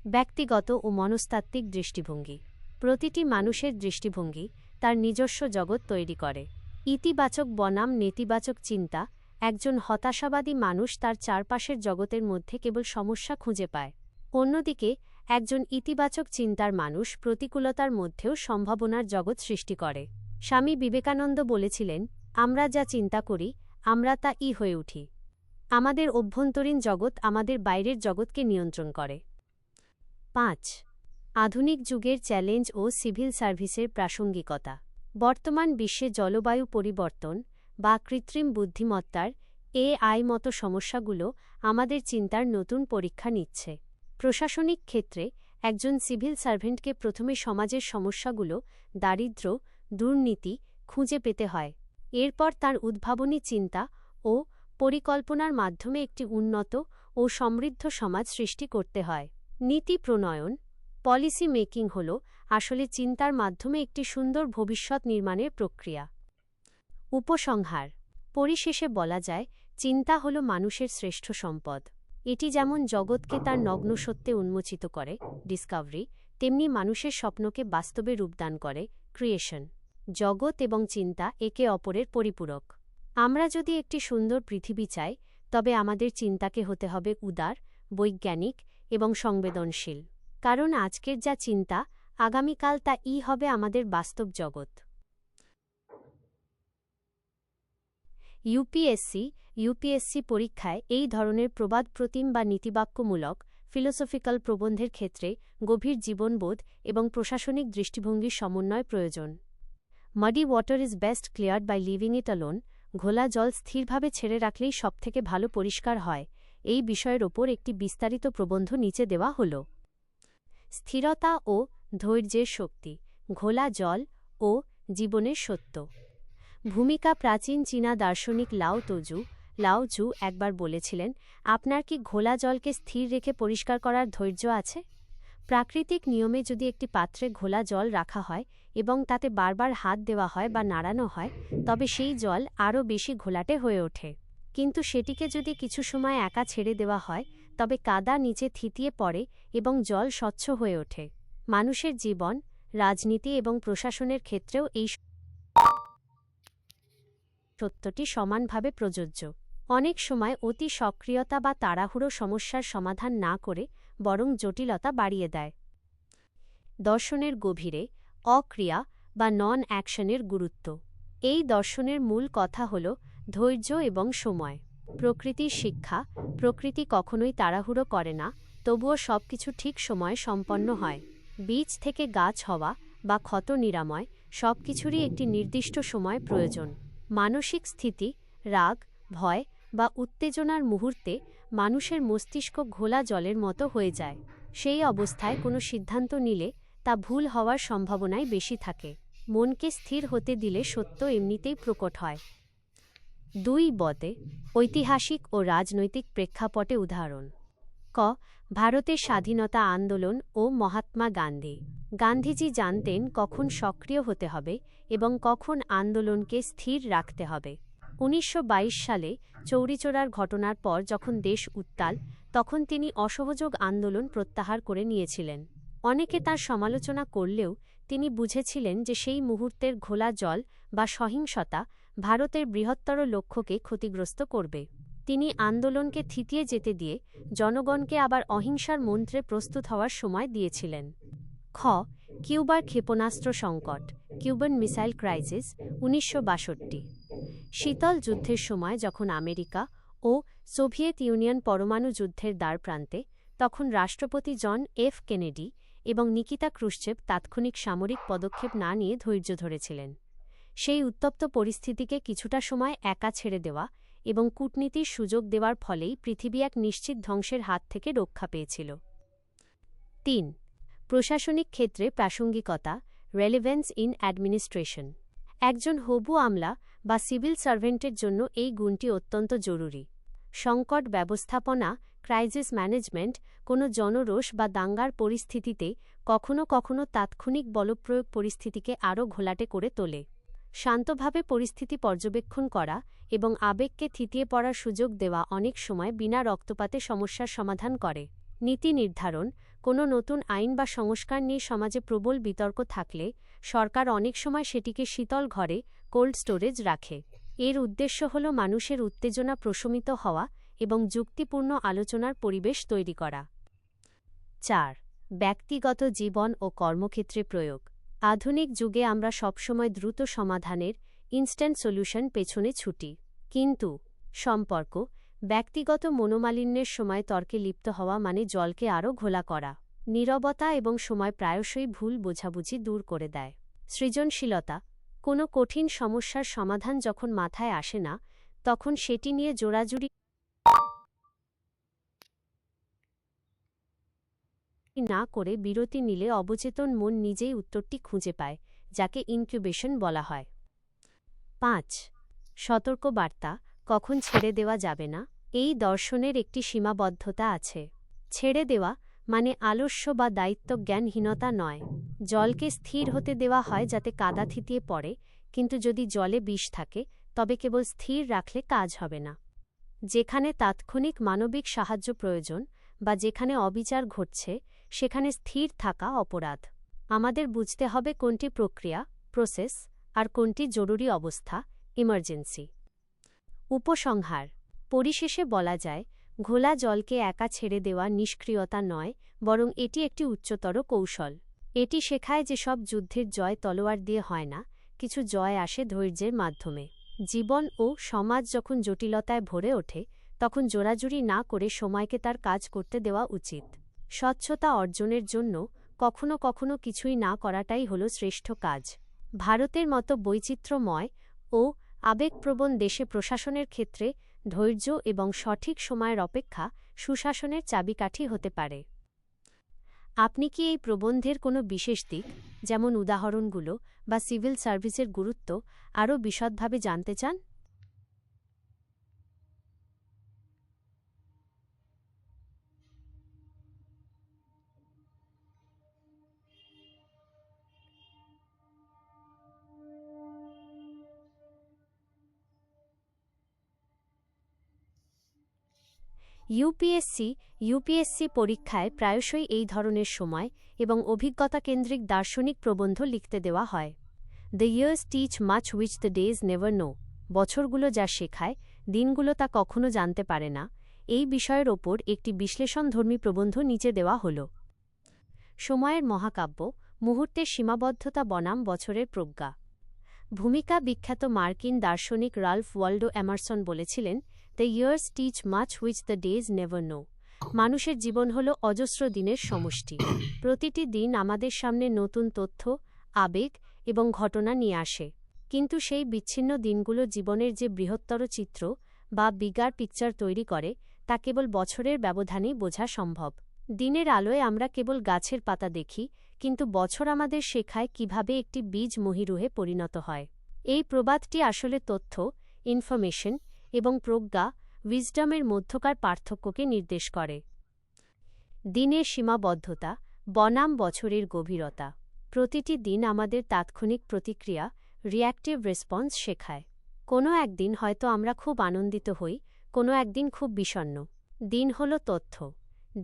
S1: ব্যক্তিগত ও মনস্তাত্ত্বিক দৃষ্টিভঙ্গি। প্রতিটি মানুষের দৃষ্টিভঙ্গি তার নিজস্ব জগৎ তৈরি করে। ইতিবাচক বনাম নেতিবাচক চিন্তা। একজন হতাশাবাদী মানুষ তার চারপাশের জগতের মধ্যে কেবল সমস্যা খুঁজে পায়। অন্যদিকে একজন ইতিবাচক চিন্তার মানুষ প্রতিকূলতার মধ্যেও সম্ভাবনার জগৎ সৃষ্টি করে। স্বামী বিবেকানন্দ বলেছিলেন, আমরা যা চিন্তা করি আমরা তা হয়ে উঠি। আমাদের অভ্যন্তরীণ জগৎ আমাদের বাইরের জগৎকে নিয়ন্ত্রণ করে। ৫. আধুনিক যুগের চ্যালেঞ্জ ও সিভিল সার্ভিসের প্রাসঙ্গিকতা। বর্তমান বিশ্বে জলবায়ু পরিবর্তন বা কৃত্রিম বুদ্ধিমত্তার AI মতো সমস্যাগুলো আমাদের চিন্তার নতুন পরীক্ষা নিচ্ছে। প্রশাসনিক ক্ষেত্রে একজন সিভিল সার্ভেন্টকে প্রথমে সমাজের সমস্যাগুলো, দারিদ্র্য, দুর্নীতি খুঁজে পেতে হয়। এরপর তার উদ্ভাবনী চিন্তা ও পরিকল্পনার মাধ্যমে একটি উন্নত ও সমৃদ্ধ সমাজ সৃষ্টি করতে হয়। নীতি প্রণয়ন, পলিসি মেকিং হল আসলে চিন্তার মাধ্যমে একটি সুন্দর ভবিষ্যৎ নির্মাণের প্রক্রিয়া। উপসংহার। পরিশেষে বলা যায়, চিন্তা হল মানুষের শ্রেষ্ঠ সম্পদ। এটি যেমন জগৎকে তার নগ্ন সত্যে উন্মোচিত করে, ডিসকভারি, তেমনি মানুষের স্বপ্নকে বাস্তবে রূপদান করে, ক্রিয়েশন। জগৎ এবং চিন্তা একে অপরের পরিপূরক। আমরা যদি একটি সুন্দর পৃথিবী চাই, তবে আমাদের চিন্তাকে হতে হবে উদার, বৈজ্ঞানিক এবং সংবেদনশীল। কারণ আজকের যা চিন্তা, আগামীকাল তা হবে আমাদের বাস্তব জগৎ। ইউপিএসসি পরীক্ষায় এই ধরনের প্রবাদ প্রতিম বা নীতিবাক্যমূলক ফিলোসফিক্যাল প্রবন্ধের ক্ষেত্রে গভীর জীবনবোধ এবং প্রশাসনিক দৃষ্টিভঙ্গির সমন্বয় প্রয়োজন। Muddy water is best cleared by leaving it alone. ঘোলা জল স্থিরভাবে ছেড়ে রাখলেই সবথেকে ভালো পরিষ্কার হয়। এই বিষয়ের ওপর একটি বিস্তারিত প্রবন্ধ নিচে দেওয়া হল। স্থিরতা ও ধৈর্যের শক্তি। ঘোলা জল ও জীবনের সত্য। ভূমিকা। প্রাচীন চীনা দার্শনিক লাও জু একবার বলেছিলেন, আপনার কি ঘোলা জলকে স্থির রেখে পরিষ্কার করার ধৈর্য আছে? প্রাকৃতিক নিয়মে যদি একটি পাত্রে ঘোলা জল রাখা হয় এবং তাতে বারবার হাত দেওয়া হয় বা নাড়ানো হয়, তবে সেই জল আরও বেশি ঘোলাটে হয়ে ওঠে। কিন্তু সেটিকে যদি কিছু সময় একা ছেড়ে দেওয়া হয়, তবে কাদা নিচে থিতিয়ে পড়ে এবং জল স্বচ্ছ হয়ে ওঠে। মানুষের জীবন, রাজনীতি এবং প্রশাসনের ক্ষেত্রেও এই সত্যটি সমানভাবে প্রযোজ্য। অনেক সময় অতি সক্রিয়তা বা তাড়াহুড়ো সমস্যার সমাধান না করে বরং জটিলতা বাড়িয়ে দেয়। দর্শনের গভীরে অক্রিয়া বা নন অ্যাকশনের গুরুত্ব। এই দর্শনের মূল কথা হল ধৈর্য এবং সময়। প্রকৃতির শিক্ষা। প্রকৃতি কখনোই তাড়াহুড়ো করে না, তবুও সবকিছু ঠিক সময়ে সম্পন্ন হয়। বীজ থেকে গাছ হওয়া বা ক্ষত নিরাময়, সবকিছুরই একটি নির্দিষ্ট সময় প্রয়োজন। মানসিক স্থিতি। রাগ, ভয় বা উত্তেজনার মুহূর্তে মানুষের মস্তিষ্ক ঘোলা জলের মতো হয়ে যায়। সেই অবস্থায় কোনো সিদ্ধান্ত নিলে তা ভুল হওয়ার সম্ভাবনাই বেশি থাকে। মনকে স্থির হতে দিলে সত্য এমনিতেই প্রকট হয়। 2 বতে ঐতিহাসিক ও রাজনৈতিক প্রেক্ষাপটে উদাহরণ। ক ভারতের স্বাধীনতা আন্দোলন ও মহাত্মা গান্ধী। গান্ধীজি জানতেন কখন সক্রিয় হতে হবে এবং কখন আন্দোলনকে স্থির রাখতে হবে। 1922 সালে চৌরিচৌরার ঘটনার পর যখন দেশ উত্তাল, তখন তিনি অসহযোগ আন্দোলন প্রত্যাহার করে নিয়েছিলেন। অনেকে তার সমালোচনা করলেও তিনি বুঝেছিলেন যে সেই মুহূর্তের ঘোলা জল বা সহিংসতা ভারতের বৃহত্তর লক্ষ্যকে ক্ষতিগ্রস্ত করবে। তিনি আন্দোলনকে থিতিয়ে যেতে দিয়ে জনগণকে আবার অহিংসার মন্ত্রে প্রস্তুত হওয়ার সময় দিয়েছিলেন। খ কিউবার ক্ষেপণাস্ত্র সংকট, কিউবান মিসাইল ক্রাইসিস, 1962। শীতল যুদ্ধের সময় যখন আমেরিকা ও সোভিয়েত ইউনিয়ন পরমাণু যুদ্ধের দ্বারপ্রান্তে, তখন রাষ্ট্রপতি জন এফ কেনেডি এবং নিকিতা ক্রুশ্চেভ তাৎক্ষণিক সামরিক পদক্ষেপ না নিয়ে ধৈর্য ধরেছিলেন। সেই উত্তপ্ত পরিস্থিতিকে কিছুটা সময় একা ছেড়ে দেওয়া এবং কূটনীতির সুযোগ দেওয়ার ফলেই পৃথিবী এক নিশ্চিত ধ্বংসের হাত থেকে রক্ষা পেয়েছিল। 3 প্রশাসনিক ক্ষেত্রে প্রাসঙ্গিকতা, রেলেভেন্স ইন অ্যাডমিনিস্ট্রেশন। একজন হবু আমলা বা সিভিল সার্ভেন্টের জন্য এই গুণটি অত্যন্ত জরুরি। সংকট ব্যবস্থাপনা, ক্রাইসিস ম্যানেজমেন্ট কোনো জনরোষ বা দাঙ্গার পরিস্থিতিতে কখনো কখনো তাৎক্ষণিক বলপ্রয়োগ পরিস্থিতিকে আরও ঘোলাটে করে তোলে। শান্তভাবে পরিস্থিতি পর্যবেক্ষণ করা এবং আবেগকে থিতিয়ে পড়ার সুযোগ দেওয়া অনেক সময় বিনা রক্তপাতে সমস্যার সমাধান করে। নীতি নির্ধারণ, কোনো নতুন আইন বা সংস্কার নিয়ে সমাজে প্রবল বিতর্ক থাকলে সরকার অনেক সময় সেটিকে শীতল ঘরে, কোল্ড স্টোরেজ রাখে। এর উদ্দেশ্য হল মানুষের উত্তেজনা প্রশমিত হওয়া এবং যুক্তিপূর্ণ আলোচনার পরিবেশ তৈরি করা। 4 ব্যক্তিগত জীবন ও কর্মক্ষেত্রে প্রয়োগ। আধুনিক যুগে আমরা সবসময় দ্রুত সমাধানের, ইনস্ট্যান্ট সলিউশন পেছনে ছুটি। কিন্তু সম্পর্ক, ব্যক্তিগত মনোমালিন্যের সময় তর্কে লিপ্ত হওয়া মানে জলকে আরও ঘোলা করা। নীরবতা এবং সময় প্রায়শই ভুল বোঝাবুঝি দূর করে দেয়। সৃজনশীলতা, কোনো কঠিন সমস্যার সমাধান যখন মাথায় আসে না, তখন সেটি নিয়ে জোড়াজুড়ি না করে বিরতি নিলে অবচেতন মন নিজেই উত্তরটি খুঁজে পায়, যাকে ইনকিউবেশন বলা হয়। 5 সতর্কবার্তা, কখন ছেড়ে দেওয়া যাবে না। এই দর্শনের একটি সীমাবদ্ধতা আছে। ছেড়ে দেওয়া মানে আলস্য বা দায়িত্বজ্ঞানহীনতা নয়। জলকে স্থির হতে দেওয়া হয় যাতে কাদা থিতিয়ে পড়ে, কিন্তু যদি জলে বিষ থাকে তবে কেবল স্থির রাখলে কাজ হবে না। যেখানে তাৎক্ষণিক মানবিক সাহায্য প্রয়োজন বা যেখানে অবিচার ঘটছে, সেখানে স্থির থাকা অপরাধ। আমাদের বুঝতে হবে কোনটি প্রক্রিয়া, প্রসেস, আর কোনটি জরুরি অবস্থা, ইমার্জেন্সি। উপসংহার, পরিশেষে বলা যায়, ঘোলা জলকে একা ছেড়ে দেওয়া নিষ্ক্রিয়তা নয়, বরং এটি একটি উচ্চতর কৌশল। এটি শেখায় যে সব যুদ্ধের জয় তলোয়ার দিয়ে হয় না, কিছু জয় আসে ধৈর্যের মাধ্যমে। জীবন ও সমাজ যখন জটিলতায় ভরে ওঠে, তখন জোরাজুরি না করে সময়কে তার কাজ করতে দেওয়া উচিত। স্বচ্ছতা অর্জনের জন্য কখনো কখনো কিছুই না করাটাই হল শ্রেষ্ঠ কাজ। ভারতের মতো বৈচিত্র্যময় ও আবেগপ্রবণ দেশে প্রশাসনের ক্ষেত্রে ধৈর্য এবং সঠিক সময়ের অপেক্ষা সুশাসনের চাবিকাঠি হতে পারে। আপনি কি এই প্রবন্ধের কোনো বিশেষ দিক, যেমন উদাহরণগুলো বা সিভিল সার্ভিসের গুরুত্ব, আরও বিশদভাবে জানতে চান? ইউপিএসসি পরীক্ষায় প্রায়শই এই ধরনের সময় এবং অভিজ্ঞতা কেন্দ্রিক দার্শনিক প্রবন্ধ লিখতে দেওয়া হয়। The years teach much which the days never know. বছরগুলো যা শেখায়, দিনগুলো তা কখনো জানতে পারে না। এই বিষয়ের ওপর একটি বিশ্লেষণধর্মী প্রবন্ধ নিচে দেওয়া হল। সময়ের মহাকাব্য, মুহূর্তের সীমাবদ্ধতা বনাম বছরের প্রজ্ঞা। ভূমিকা বিখ্যাত মার্কিন দার্শনিক রাল্ফ ওয়াল্ডো এমারসন বলেছিলেন, the years teach much which the days never no. মানুষের জীবন হল অজস্র দিনের সমষ্টি। প্রতিটি দিন আমাদের সামনে নতুন তথ্য, আবেগ এবং ঘটনা নিয়ে আসে। কিন্তু সেই বিচ্ছিন্ন দিনগুলো জীবনের যে বৃহত্তর চিত্র বা বিগার পিকচার তৈরি করে, তা কেবল বছরের ব্যবধানেই বোঝা সম্ভব। দিনের আলোয় আমরা কেবল গাছের পাতা দেখি, কিন্তু বছর আমাদের শেখায় কিভাবে একটি বীজ মহীরুহে পরিণত হয়। এই প্রবাদটি আসলে তথ্য, ইনফরমেশন এবং প্রজ্ঞা, উইজডমের মধ্যকার পার্থক্যকে নির্দেশ করে। দিনের সীমাবদ্ধতা বনাম বছরের গভীরতা। প্রতিটি দিন আমাদের তাৎক্ষণিক প্রতিক্রিয়া, রিঅ্যাক্টিভ রেসপন্স শেখায়। কোনো একদিন হয়তো আমরা খুব আনন্দিত হই, কোনো একদিন খুব বিষণ্ণ। দিন হল তথ্য,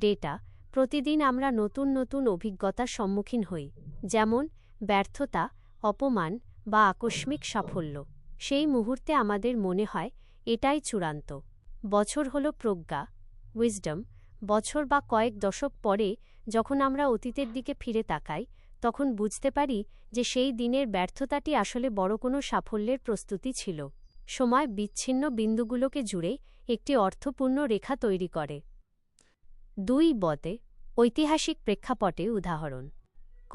S1: ডেটা। প্রতিদিন আমরা নতুন নতুন অভিজ্ঞতার সম্মুখীন হই, যেমন ব্যর্থতা, অপমান বা আকস্মিক সাফল্য। সেই মুহূর্তে আমাদের মনে হয় এটাই চূড়ান্ত। বছর হল প্রজ্ঞা, উইজডম। বছর বা কয়েক দশক পরে যখন আমরা অতীতের দিকে ফিরে তাকাই, তখন বুঝতে পারি যে সেই দিনের ব্যর্থতাটি আসলে বড় কোনো সাফল্যের প্রস্তুতি ছিল। সময় বিচ্ছিন্ন বিন্দুগুলোকে জুড়ে একটি অর্থপূর্ণ রেখা তৈরি করে। 2 ঐতিহাসিক প্রেক্ষাপটে উদাহরণ। ক.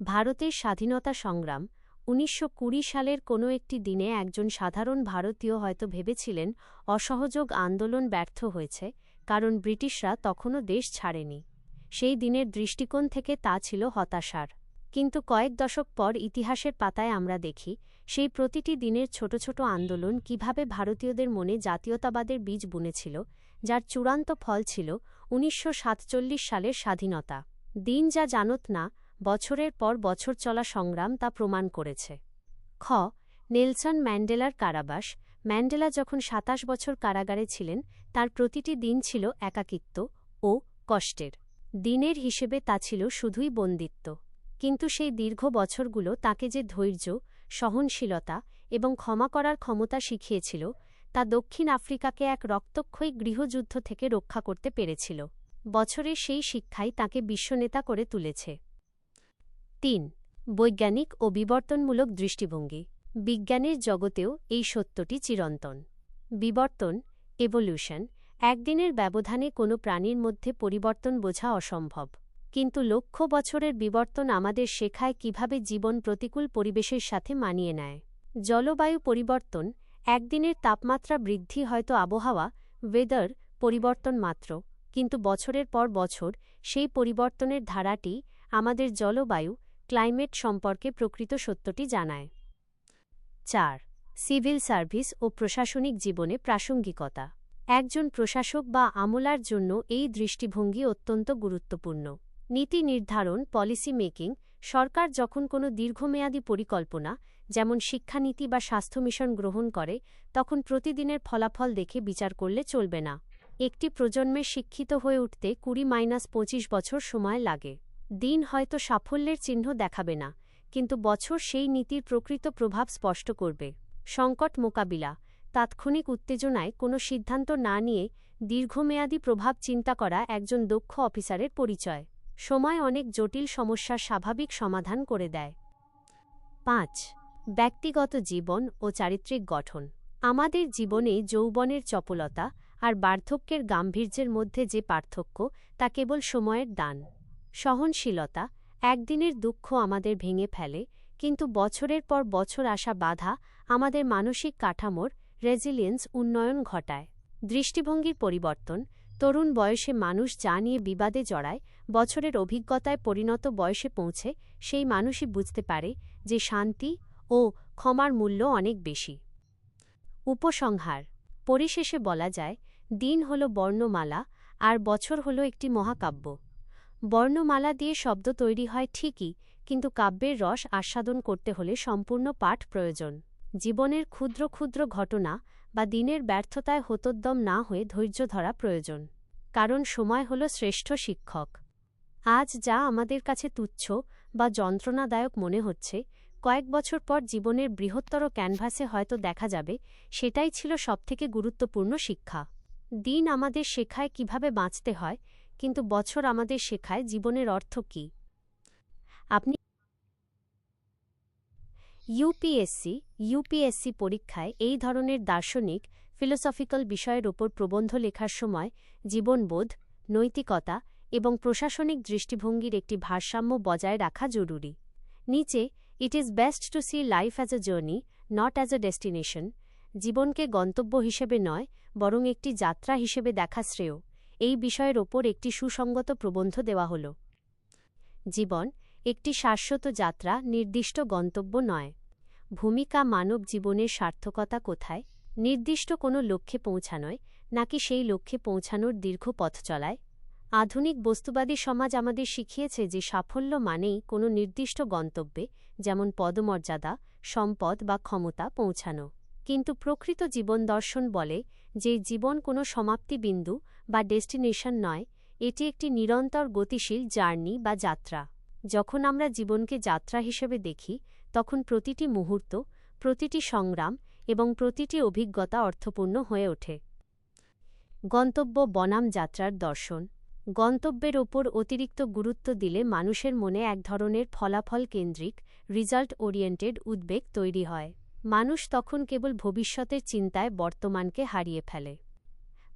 S1: ভারতের স্বাধীনতা সংগ্রাম। 1920 সালের কোনো একটি দিনে একজন সাধারণ ভারতীয় হয়তো ভেবেছিলেন অসহযোগ আন্দোলন ব্যর্থ হয়েছে, কারণ ব্রিটিশরা তখনও দেশ ছাড়েনি। সেই দিনের দৃষ্টিকোণ থেকে তা ছিল হতাশার। কিন্তু কয়েক দশক পর ইতিহাসের পাতায় আমরা দেখি সেই প্রতিটি দিনের ছোট ছোট আন্দোলন কিভাবে ভারতীয়দের মনে জাতীয়তাবাদের বীজ বুনেছিল, যার চূড়ান্ত ফল ছিল 1947 সালের স্বাধীনতা। দিন যা জানত না, বছরের পর বছর চলা সংগ্রাম তা প্রমাণ করেছে। খ. নেলসন ম্যান্ডেলার কারাবাস। ম্যান্ডেলা যখন 27 বছর কারাগারে ছিলেন, তার প্রতিটি দিন ছিল একাকিত্ব ও কষ্টের। দিনের হিসেবে তা ছিল শুধুই বন্দিত্ব। কিন্তু সেই দীর্ঘ বছরগুলো তাকে যে ধৈর্য, সহনশীলতা এবং ক্ষমা করার ক্ষমতা শিখিয়েছিল, তা দক্ষিণ আফ্রিকাকে এক রক্তক্ষয়ী গৃহযুদ্ধ থেকে রক্ষা করতে পেরেছিল। বছরের সেই শিক্ষাই তাকে বিশ্বনেতা করে তুলেছে। 3. বৈজ্ঞানিক ও বিবর্তনমূলক দৃষ্টিভঙ্গি। বিজ্ঞানের জগতেও এই সত্যটি চিরন্তন। বিবর্তন, এভোলিউশন। একদিনের ব্যবধানে কোনো প্রাণীর মধ্যে পরিবর্তন বোঝা অসম্ভব। কিন্তু লক্ষ বছরের বিবর্তন আমাদের শেখায় কিভাবে জীবন প্রতিকূল পরিবেশের সাথে মানিয়ে নেয়। জলবায়ু পরিবর্তন। একদিনের তাপমাত্রা বৃদ্ধি হয়তো আবহাওয়া, ওয়েদার পরিবর্তন মাত্র, কিন্তু বছরের পর বছর সেই পরিবর্তনের ধারাটি আমাদের জলবায়ু, ক্লাইমেট সম্পর্কে প্রকৃত সত্যটি জানায়। 4. সিভিল সার্ভিস ও প্রশাসনিক জীবনে প্রাসঙ্গিকতা। একজন প্রশাসক বা আমলার জন্য এই দৃষ্টিভঙ্গি অত্যন্ত গুরুত্বপূর্ণ। নীতি নির্ধারণ, পলিসি মেকিং। সরকার যখন কোনো দীর্ঘমেয়াদী পরিকল্পনা, যেমন শিক্ষানীতি বা স্বাস্থ্য মিশন গ্রহণ করে, তখন প্রতিদিনের ফলাফল দেখে বিচার করলে চলবে না। একটি প্রজন্মের শিক্ষিত হয়ে উঠতে 20-25 বছর সময় লাগে। দিন হয়তো সাফল্যের চিহ্ন দেখাবে না, কিন্তু বছর সেই নীতির প্রকৃত প্রভাব স্পষ্ট করবে। সংকট মোকাবিলা। তাৎক্ষণিক উত্তেজনায় কোনো সিদ্ধান্ত না নিয়ে দীর্ঘমেয়াদী প্রভাব চিন্তা করা একজন দক্ষ অফিসারের পরিচয়। সময় অনেক জটিল সমস্যার স্বাভাবিক সমাধান করে দেয়। 5. ব্যক্তিগত জীবন ও চারিত্রিক গঠন। আমাদের জীবনে যৌবনের চপলতা আর বার্ধক্যের গাম্ভীর্যের মধ্যে যে পার্থক্য, তা কেবল সময়ের দান। সহনশীলতা। একদিনের দুঃখ আমাদের ভেঙে ফেলে, কিন্তু বছরের পর বছর আসা বাধা আমাদের মানসিক কাঠামোর রেজিলিয়েন্স উন্নয়ন ঘটায়। দৃষ্টিভঙ্গির পরিবর্তন। তরুণ বয়সে মানুষ যা নিয়ে বিবাদে জড়ায়, বছরের অভিজ্ঞতায় পরিণত বয়সে পৌঁছে সেই মানুষই বুঝতে পারে যে শান্তি ও ক্ষমার মূল্য অনেক বেশি। উপসংহার। পরিশেষে বলা যায়, দিন হল বর্ণমালা আর বছর হল একটি মহাকাব্য। বর্ণমালা দিয়ে শব্দ তৈরি হয় ঠিকই, কিন্তু কাব্যের রস আস্বাদন করতে হলে সম্পূর্ণ পাঠ প্রয়োজন। জীবনের ক্ষুদ্র ক্ষুদ্র ঘটনা বা দিনের ব্যর্থতায় হতোদ্যম না হয়ে ধৈর্য ধরা প্রয়োজন, কারণ সময় হল শ্রেষ্ঠ শিক্ষক। আজ যা আমাদের কাছে তুচ্ছ বা যন্ত্রণাদায়ক মনে হচ্ছে, কয়েক বছর পর জীবনের বৃহত্তর ক্যানভাসে হয়তো দেখা যাবে সেটাই ছিল সবথেকে গুরুত্বপূর্ণ শিক্ষা। দিন আমাদের শেখায় কিভাবে বাঁচতে হয়, কিন্তু বছর আমাদের শেখায় জীবনের অর্থ কী। আপনি ইউপিএসসি পরীক্ষায় এই ধরনের দার্শনিক, ফিলোসফিক্যাল বিষয়ের ওপর প্রবন্ধ লেখার সময় জীবনবোধ, নৈতিকতা এবং প্রশাসনিক দৃষ্টিভঙ্গির একটি ভারসাম্য বজায় রাখা জরুরি। নিচে, it is best to see life as a journey, not as a destination. জীবনকে গন্তব্য হিসেবে নয়, বরং একটি যাত্রা হিসেবে দেখা শ্রেয়। এই বিষয়ের ওপর একটি সুসংগত প্রবন্ধ দেওয়া হল। জীবন একটি শাশ্বত যাত্রা, নির্দিষ্ট গন্তব্য নয়। ভূমিকা মানব জীবনের সার্থকতা কোথায়? নির্দিষ্ট কোনো লক্ষ্যে পৌঁছানোয়, নাকি সেই লক্ষ্যে পৌঁছানোর দীর্ঘ পথ চলায়? আধুনিক বস্তুবাদী সমাজ আমাদের শিখিয়েছে যে সাফল্য মানেই কোনো নির্দিষ্ট গন্তব্যে, যেমন পদমর্যাদা, সম্পদ বা ক্ষমতা, পৌঁছানো। কিন্তু প্রকৃত জীবন দর্শন বলে যে জীবন কোনো সমাপ্তি বিন্দু বা ডেস্টিনেশন নয়, এটি একটি নিরন্তর গতিশীল জার্নি বা যাত্রা। যখন আমরা জীবনকে যাত্রা হিসেবে দেখি, তখন প্রতিটি মুহূর্ত, প্রতিটি সংগ্রাম এবং প্রতিটি অভিজ্ঞতা অর্থপূর্ণ হয়ে ওঠে। গন্তব্য বনাম যাত্রার দর্শন। গন্তব্যের ওপর অতিরিক্ত গুরুত্ব দিলে মানুষের মনে এক ধরনের ফলাফল কেন্দ্রিক, রিজাল্ট ওরিয়েন্টেড উদ্বেগ তৈরি হয়। মানুষ তখন কেবল ভবিষ্যতের চিন্তায় বর্তমানকে হারিয়ে ফেলে।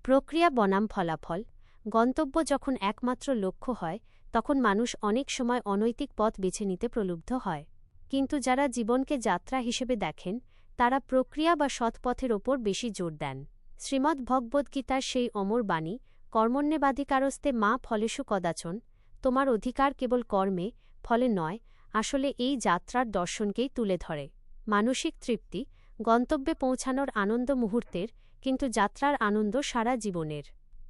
S1: প্রক্রিয়া বনাম ফলাফল। গন্তব্য যখন একমাত্র লক্ষ্য হয়, তখন মানুষ অনেক সময় অনৈতিক পথ বেছে নিতে প্রলুব্ধ হয়। কিন্তু যারা জীবনকে যাত্রা হিসেবে দেখেন, তারা প্রক্রিয়া বা সৎপথের ওপর বেশি জোর দেন। শ্রীমদ্ভগবদ্গীতার সেই অমর বাণী, কর্মণ্যেবাধিকারস্তে মা ফলেষু কদাচন, তোমার অধিকার কেবল কর্মে, ফলে নয়, আসলে এই যাত্রার দর্শনকেই তুলে ধরে। মানসিক তৃপ্তি। গন্তব্যে পৌঁছানোর আনন্দ মুহূর্তের, কিন্তু যাত্রার আনন্দ সারা জীবনের।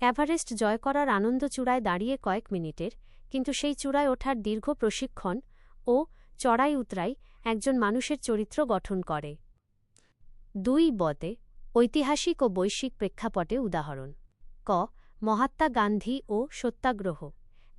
S1: এভারেস্ট জয় করার আনন্দ চূড়ায় দাঁড়িয়ে কয়েক মিনিটের, কিন্তু সেই চূড়ায় ওঠার দীর্ঘ প্রশিক্ষণ ও চড়াই উতরাই একজন মানুষের চরিত্র গঠন করে। 2 বতে ঐতিহাসিক ও বৈশ্বিক প্রেক্ষাপটে উদাহরণ। ক. মহাত্মা গান্ধী ও সত্যাগ্রহ।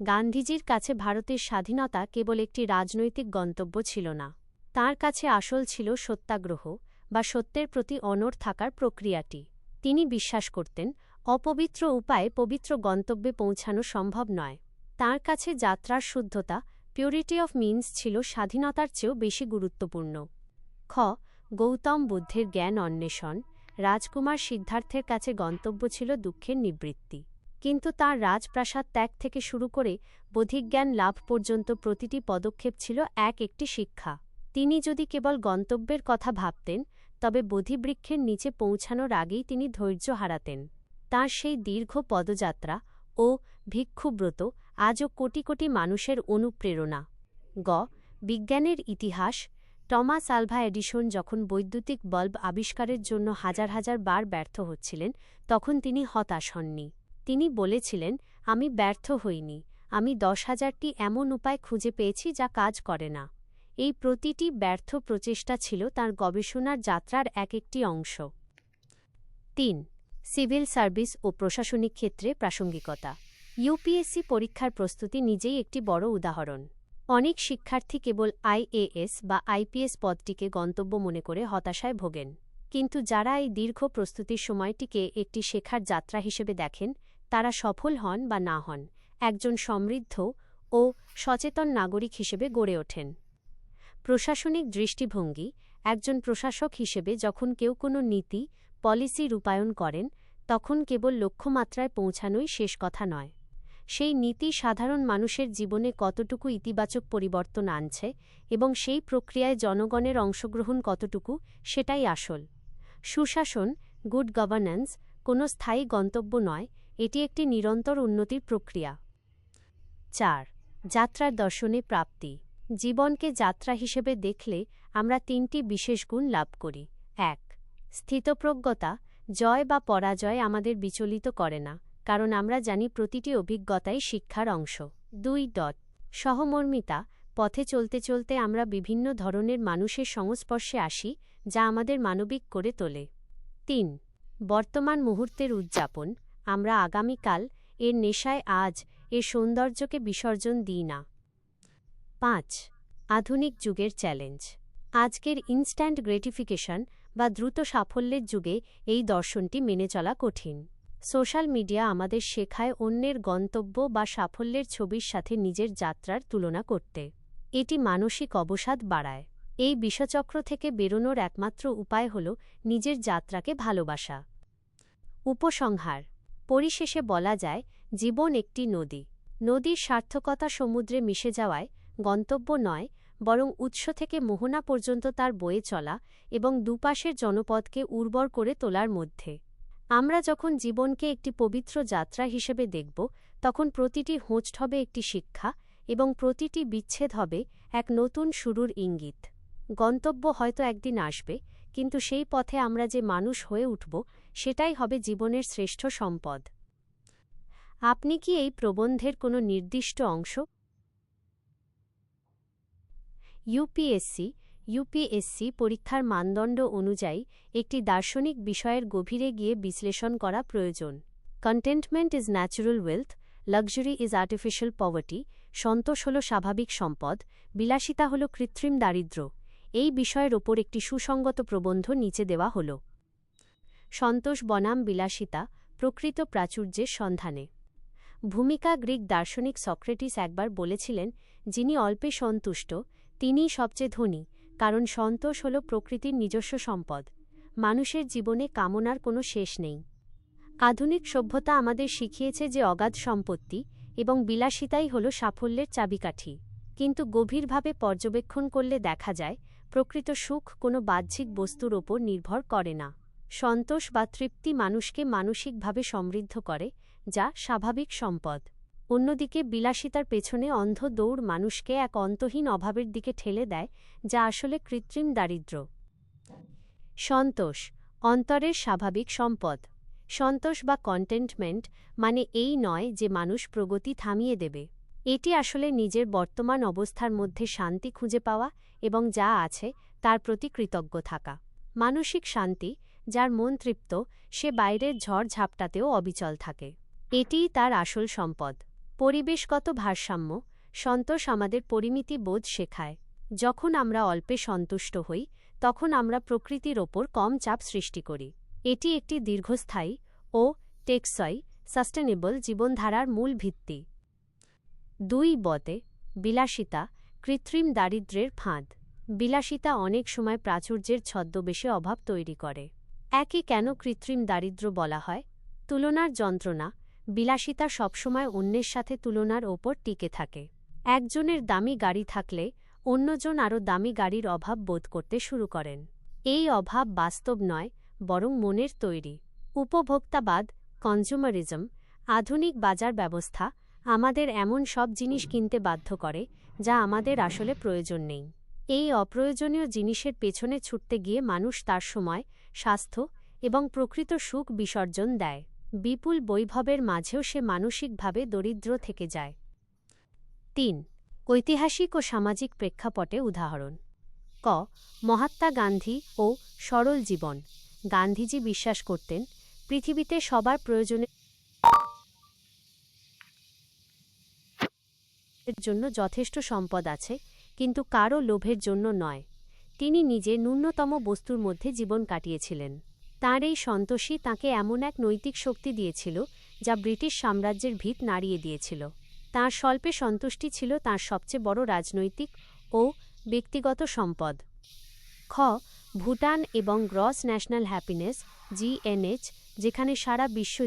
S1: গান্ধীজির কাছে ভারতের স্বাধীনতা কেবল একটি রাজনৈতিক গন্তব্য ছিল না। তাঁর কাছে আসল ছিল সত্যাগ্রহ বা সত্যের প্রতি অনড় থাকার প্রক্রিয়াটি। তিনি বিশ্বাস করতেন, অপবিত্র উপায়ে পবিত্র গন্তব্যে পৌঁছানো সম্ভব নয়। তাঁর কাছে যাত্রার শুদ্ধতা, পিউরিটি অফ মিনস ছিল স্বাধীনতার চেয়েও বেশি গুরুত্বপূর্ণ। খ. গৌতম বুদ্ধের জ্ঞান অন্বেষণ। রাজকুমার সিদ্ধার্থের কাছে গন্তব্য ছিল দুঃখের নিবৃত্তি। কিন্তু তাঁর রাজপ্রাসাদ ত্যাগ থেকে শুরু করে বোধিজ্ঞান লাভ পর্যন্ত প্রতিটি পদক্ষেপ ছিল একটি শিক্ষা। তিনি যদি কেবল গন্তব্যের কথা ভাবতেন, তবে বোধিবৃক্ষের নিচে পৌঁছানোর আগেই তিনি ধৈর্য হারাতেন। তাঁর সেই দীর্ঘ পদযাত্রা ও ভিক্ষুব্রত আজও কোটি কোটি মানুষের অনুপ্রেরণা। গ. বিজ্ঞানের ইতিহাস। টমাস আলভা এডিসন যখন বৈদ্যুতিক বাল্ব আবিষ্কারের জন্য হাজার হাজার বার ব্যর্থ হচ্ছিলেন, তখন তিনি হতাশ হননি। তিনি বলেছিলেন, আমি ব্যর্থ হইনি, আমি 10,000টি এমন উপায় খুঁজে পেয়েছি যা কাজ করে না। এই প্রতিটি ব্যর্থ প্রচেষ্টা ছিল তাঁর গবেষণার যাত্রার একটি অংশ। 3. সিভিল সার্ভিস ও প্রশাসনিক ক্ষেত্রে প্রাসঙ্গিকতা। ইউপিএসসি পরীক্ষার প্রস্তুতি নিজেই একটি বড় উদাহরণ। অনেক শিক্ষার্থী কেবল আইএএস বা আইপিএস পদটিকে গন্তব্য মনে করে হতাশায় ভোগেন। কিন্তু যারা এই দীর্ঘ প্রস্তুতির সময়টিকে একটি শেখার যাত্রা হিসেবে দেখেন, তারা সফল হন বা না হন, একজন সমৃদ্ধ ও সচেতন নাগরিক হিসেবে গড়ে ওঠেন। প্রশাসনিক দৃষ্টিভঙ্গি। একজন প্রশাসক হিসেবে যখন কেউ কোনো নীতি, পলিসি রূপায়ণ করেন, তখন কেবল লক্ষ্যমাত্রায় পৌঁছানোই শেষ কথা নয়। সেই নীতি সাধারণ মানুষের জীবনে কতটুকু ইতিবাচক পরিবর্তন আনছে এবং সেই প্রক্রিয়ায় জনগণের অংশগ্রহণ কতটুকু, সেটাই আসল। সুশাসন, গুড গভর্নেন্স, কোনো স্থায়ী গন্তব্য নয়, এটি একটি নিরন্তর উন্নতির প্রক্রিয়া। 4. যাত্রার দর্শনে প্রাপ্তি। জীবনকে যাত্রা হিসেবে দেখলে আমরা 3টি বিশেষ গুণ লাভ করি। 1. স্থিতপ্রজ্ঞতা। জয় বা পরাজয় আমাদের বিচলিত করে না, কারণ আমরা জানি প্রতিটি অভিজ্ঞতাই শিক্ষার অংশ। 2. সহমর্মিতা। পথে চলতে চলতে আমরা বিভিন্ন ধরনের মানুষের সংস্পর্শে আসি, যা আমাদের মানবিক করে তোলে। 3. বর্তমান মুহূর্তের উদযাপন। আমরা আগামীকাল এর নেশায় আজ এর সৌন্দর্যকে বিসর্জন দিই না। 5. আধুনিক যুগের চ্যালেঞ্জ। আজকের ইনস্ট্যান্ট গ্রেটিফিকেশন বা দ্রুত সাফল্যের যুগে এই দর্শনটি মেনে চলা কঠিন। সোশ্যাল মিডিয়া আমাদের শেখায় অন্যের গন্তব্য বা সাফল্যের ছবির সাথে নিজের যাত্রার তুলনা করতে। এটি মানসিক অবসাদ বাড়ায়। এই বিষচক্র থেকে বেরোনোর একমাত্র উপায় হল নিজের যাত্রাকে ভালোবাসা। উপসংহার। পরিশেষে বলা যায়, জীবন একটি নদী। নদীর সার্থকতা সমুদ্রে মিশে যাওয়ায়, গন্তব্য নয়, বরং উৎস থেকে মোহনা পর্যন্ত তার বয়ে চলা এবং দুপাশের জনপদকে উর্বর করে তোলার মধ্যে। আমরা যখন জীবনকে একটি পবিত্র যাত্রা হিসেবে দেখব, তখন প্রতিটি হোঁচট হবে একটি শিক্ষা এবং প্রতিটি বিচ্ছেদ হবে এক নতুন শুরুর ইঙ্গিত। গন্তব্য হয়তো একদিন আসবে, কিন্তু সেই পথে আমরা যে মানুষ হয়ে উঠব সেটাই হবে জীবনের শ্রেষ্ঠ সম্পদ। আপনি কি এই প্রবন্ধের কোনো নির্দিষ্ট অংশ ইউপিএসসি পরীক্ষার মানদণ্ড অনুযায়ী একটি দার্শনিক বিষয়ের গভীরে গিয়ে বিশ্লেষণ করা প্রয়োজন? Contentment is natural wealth, luxury is artificial poverty, সন্তোষ হল স্বাভাবিক সম্পদ, বিলাসিতা হল কৃত্রিম দারিদ্র্য। এই বিষয়ের ওপর একটি সুসংগত প্রবন্ধ নিচে দেওয়া হল। সন্তোষ বনাম বিলাসিতা, প্রকৃত প্রাচুর্যের সন্ধানে। ভূমিকা গ্রিক দার্শনিক সক্রেটিস একবার বলেছিলেন, যিনি অল্পে সন্তুষ্ট তিনিই সবচেয়ে ধনী, কারণ সন্তোষ হল প্রকৃতির নিজস্ব সম্পদ। মানুষের জীবনে কামনার কোনো শেষ নেই। আধুনিক সভ্যতা আমাদের শিখিয়েছে যে অগাধ সম্পত্তি এবং বিলাসিতাই হল সাফল্যের চাবিকাঠি, কিন্তু গভীরভাবে পর্যবেক্ষণ করলে দেখা যায় প্রকৃত সুখ কোনো বাহ্যিক বস্তুর ওপর নির্ভর করে না। সন্তোষ বা তৃপ্তি মানুষকে মানসিকভাবে সমৃদ্ধ করে, যা স্বাভাবিক সম্পদ। অন্যদিকে বিলাসিতার পেছনে অন্ধ দৌড় মানুষকে এক অন্তহীন অভাবের দিকে ঠেলে দেয়, যা আসলে কৃত্রিম দারিদ্র্য। সন্তোষ, অন্তরের স্বাভাবিক সম্পদ। সন্তোষ বা কন্টেন্টমেন্ট মানে এই নয় যে মানুষ প্রগতি থামিয়ে দেবে। এটি আসলে নিজের বর্তমান অবস্থার মধ্যে শান্তি খুঁজে পাওয়া এবং যা আছে তার প্রতি কৃতজ্ঞ থাকা। মানসিক শান্তি, যার মন তৃপ্ত, সে বাইরের ঝড় ঝাপটাতেও অবিচল থাকে। এটিই তার আসল সম্পদ। পরিবেশগত ভারসাম্য। সন্তোষ আমাদের পরিমিতি বোধ শেখায়। যখন আমরা অল্পে সন্তুষ্ট হই, তখন আমরা প্রকৃতির ওপর কম চাপ সৃষ্টি করি। এটি একটি দীর্ঘস্থায়ী ও টেকসই সাস্টেনেবল জীবনধারার মূল ভিত্তি। 2 বিলাসিতা, কৃত্রিম দারিদ্র্যের ফাঁদ। বিলাসিতা অনেক সময় প্রাচুর্যের ছদ্মবেশে অভাব তৈরি করে। একই কেন কৃত্রিম দারিদ্র্য বলা হয়? তুলনার যন্ত্রণা। বিলাসিতা সবসময় অন্যের সাথে তুলনার ওপর টিকে থাকে। একজনের দামি গাড়ি থাকলে অন্যজন আরও দামি গাড়ির অভাব বোধ করতে শুরু করেন। এই অভাব বাস্তব নয়, বরং মনের তৈরি। উপভোক্তাবাদ, কনজুমারিজম, আধুনিক বাজার ব্যবস্থা আমাদের এমন সব জিনিস কিনতে বাধ্য করে যা আমাদের আসলে প্রয়োজন নেই। এই অপ্রয়োজনীয় জিনিসের পেছনে ছুটতে গিয়ে মানুষ তার সময়, স্বাস্থ্য এবং প্রকৃত সুখ বিসর্জন দেয়। বিপুল বৈভবের মাঝেও সে মানসিকভাবে দরিদ্র থেকে যায়। 3 ঐতিহাসিক ও সামাজিক প্রেক্ষাপটে উদাহরণ। ক. মহাত্মা গান্ধী ও সরল জীবন। গান্ধীজি বিশ্বাস করতেন, পৃথিবীতে সবার প্রয়োজনের জন্য যথেষ্ট সম্পদ আছে, কিন্তু কারও লোভের জন্য নয়। তিনি নিজে ন্যূনতম বস্তুর মধ্যে জীবন কাটিয়েছিলেন। তাঁর এই সন্তোষই তাঁকে এমন এক নৈতিক শক্তি দিয়েছিল যা ব্রিটিশ সাম্রাজ্যের ভিত নাড়িয়ে দিয়েছিল। তাঁর স্বল্পে সন্তুষ্টি ছিল তাঁর সবচেয়ে বড় রাজনৈতিক ও ব্যক্তিগত সম্পদ। খ. ভুটান এবং গ্রস ন্যাশনাল হ্যাপিনেস (GNH), যেখানে সারা বিশ্ব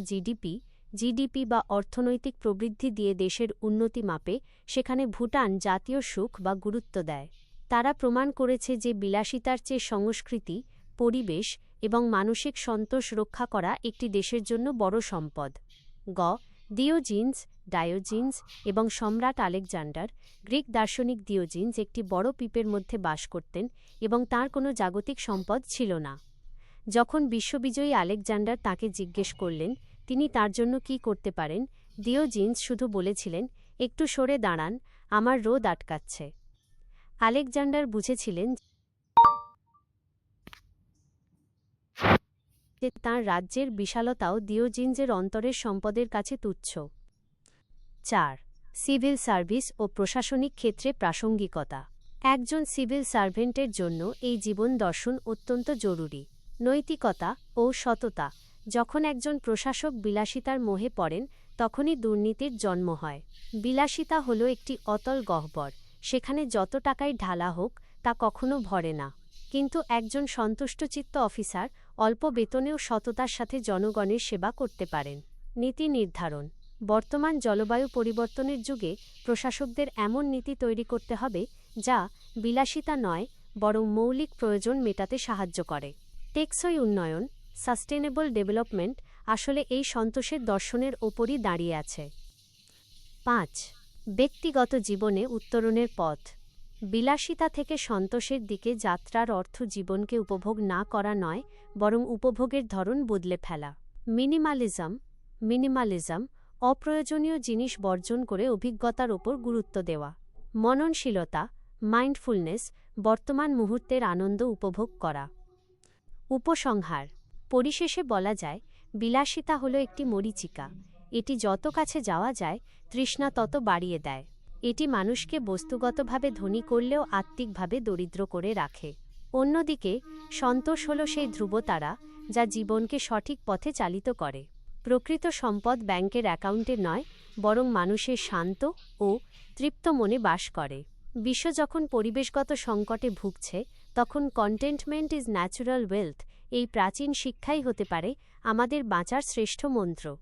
S1: জিডিপি বা অর্থনৈতিক প্রবৃদ্ধি দিয়ে দেশের উন্নতি মাপে, সেখানে ভুটান জাতীয় সুখ বা গুরুত্ব দেয়। তারা প্রমাণ করেছে যে বিলাসিতার চেয়ে সংস্কৃতি, পরিবেশ এবং মানসিক সন্তোষ রক্ষা করা একটি দেশের জন্য বড় সম্পদ। গ. ডায়োজিনস এবং সম্রাট আলেকজান্ডার। গ্রিক দার্শনিক ডিওজিনস একটি বড় পিপের মধ্যে বাস করতেন এবং তাঁর কোনো জাগতিক সম্পদ ছিল না। যখন বিশ্ববিজয়ী আলেকজান্ডার তাঁকে জিজ্ঞেস করলেন তিনি তার জন্য কি করতে পারেন, ডিওজিনস শুধু বলেছিলেন, একটু সরে দাঁড়ান, আমার রোদ আটকাচ্ছে। আলেকজান্ডার বুঝেছিলেন যে তাঁর রাজ্যের বিশালতাও ডিওজিনসের অন্তরের সম্পদের কাছে তুচ্ছ। 4 সিভিল সার্ভিস ও প্রশাসনিক ক্ষেত্রে প্রাসঙ্গিকতা। একজন সিভিল সার্ভেন্টের জন্য এই জীবন দর্শন অত্যন্ত জরুরি। নৈতিকতা ও সততা। যখন একজন প্রশাসক বিলাসিতার মোহে পড়েন, তখনই দুর্নীতির জন্ম হয়। বিলাসিতা হল একটি অতল গহ্বর, সেখানে যত টাকাই ঢালা হোক তা কখনো ভরে না। কিন্তু একজন সন্তুষ্টচিত্ত অফিসার অল্প বেতনেও সততার সাথে জনগণের সেবা করতে পারেন। নীতি নির্ধারণ। বর্তমান জলবায়ু পরিবর্তনের যুগে প্রশাসকদের এমন নীতি তৈরি করতে হবে যা বিলাসিতা নয়, বরং মৌলিক প্রয়োজন মেটাতে সাহায্য করে। টেকসই উন্নয়ন, সাস্টেনেবল ডেভেলপমেন্ট আসলে এই সন্তোষের দর্শনের ওপরই দাঁড়িয়ে আছে। 5. ব্যক্তিগত জীবনে উত্তরণের পথ। বিলাসিতা থেকে সন্তোষের দিকে যাত্রার অর্থ জীবনকে উপভোগ না করা নয়, বরং উপভোগের ধরন বদলে ফেলা। মিনিমালিজম অপ্রয়োজনীয় জিনিস বর্জন করে অভিজ্ঞতার ওপর গুরুত্ব দেওয়া। মননশীলতা মাইন্ডফুলনেস বর্তমান মুহূর্তের আনন্দ উপভোগ করা। উপসংহার পরিশেষে বলা যায়, বিলাসিতা হলো একটি মরীচিকা। এটি যত কাছে যাওয়া যায় তৃষ্ণা তত বাড়িয়ে দেয়। এটি মানুষকে বস্তুগতভাবে ধনী করলেও আত্মিকভাবে দরিদ্র করে রাখে। অন্যদিকে সন্তোষ হল সেই ধ্রুবতারা যা জীবনকে সঠিক পথে চালিত করে। প্রকৃত সম্পদ ব্যাংকের অ্যাকাউন্টে নয়, বরং মানুষের শান্ত ও তৃপ্ত মনে বাস করে। বিশ্ব যখন পরিবেশগত সংকটে ভুগছে, তখন কন্টেন্টমেন্ট ইজ ন্যাচুরাল ওয়েলথ এই প্রাচীন শিক্ষাই হতে পারে আমাদের বাঁচার শ্রেষ্ঠ মন্ত্র।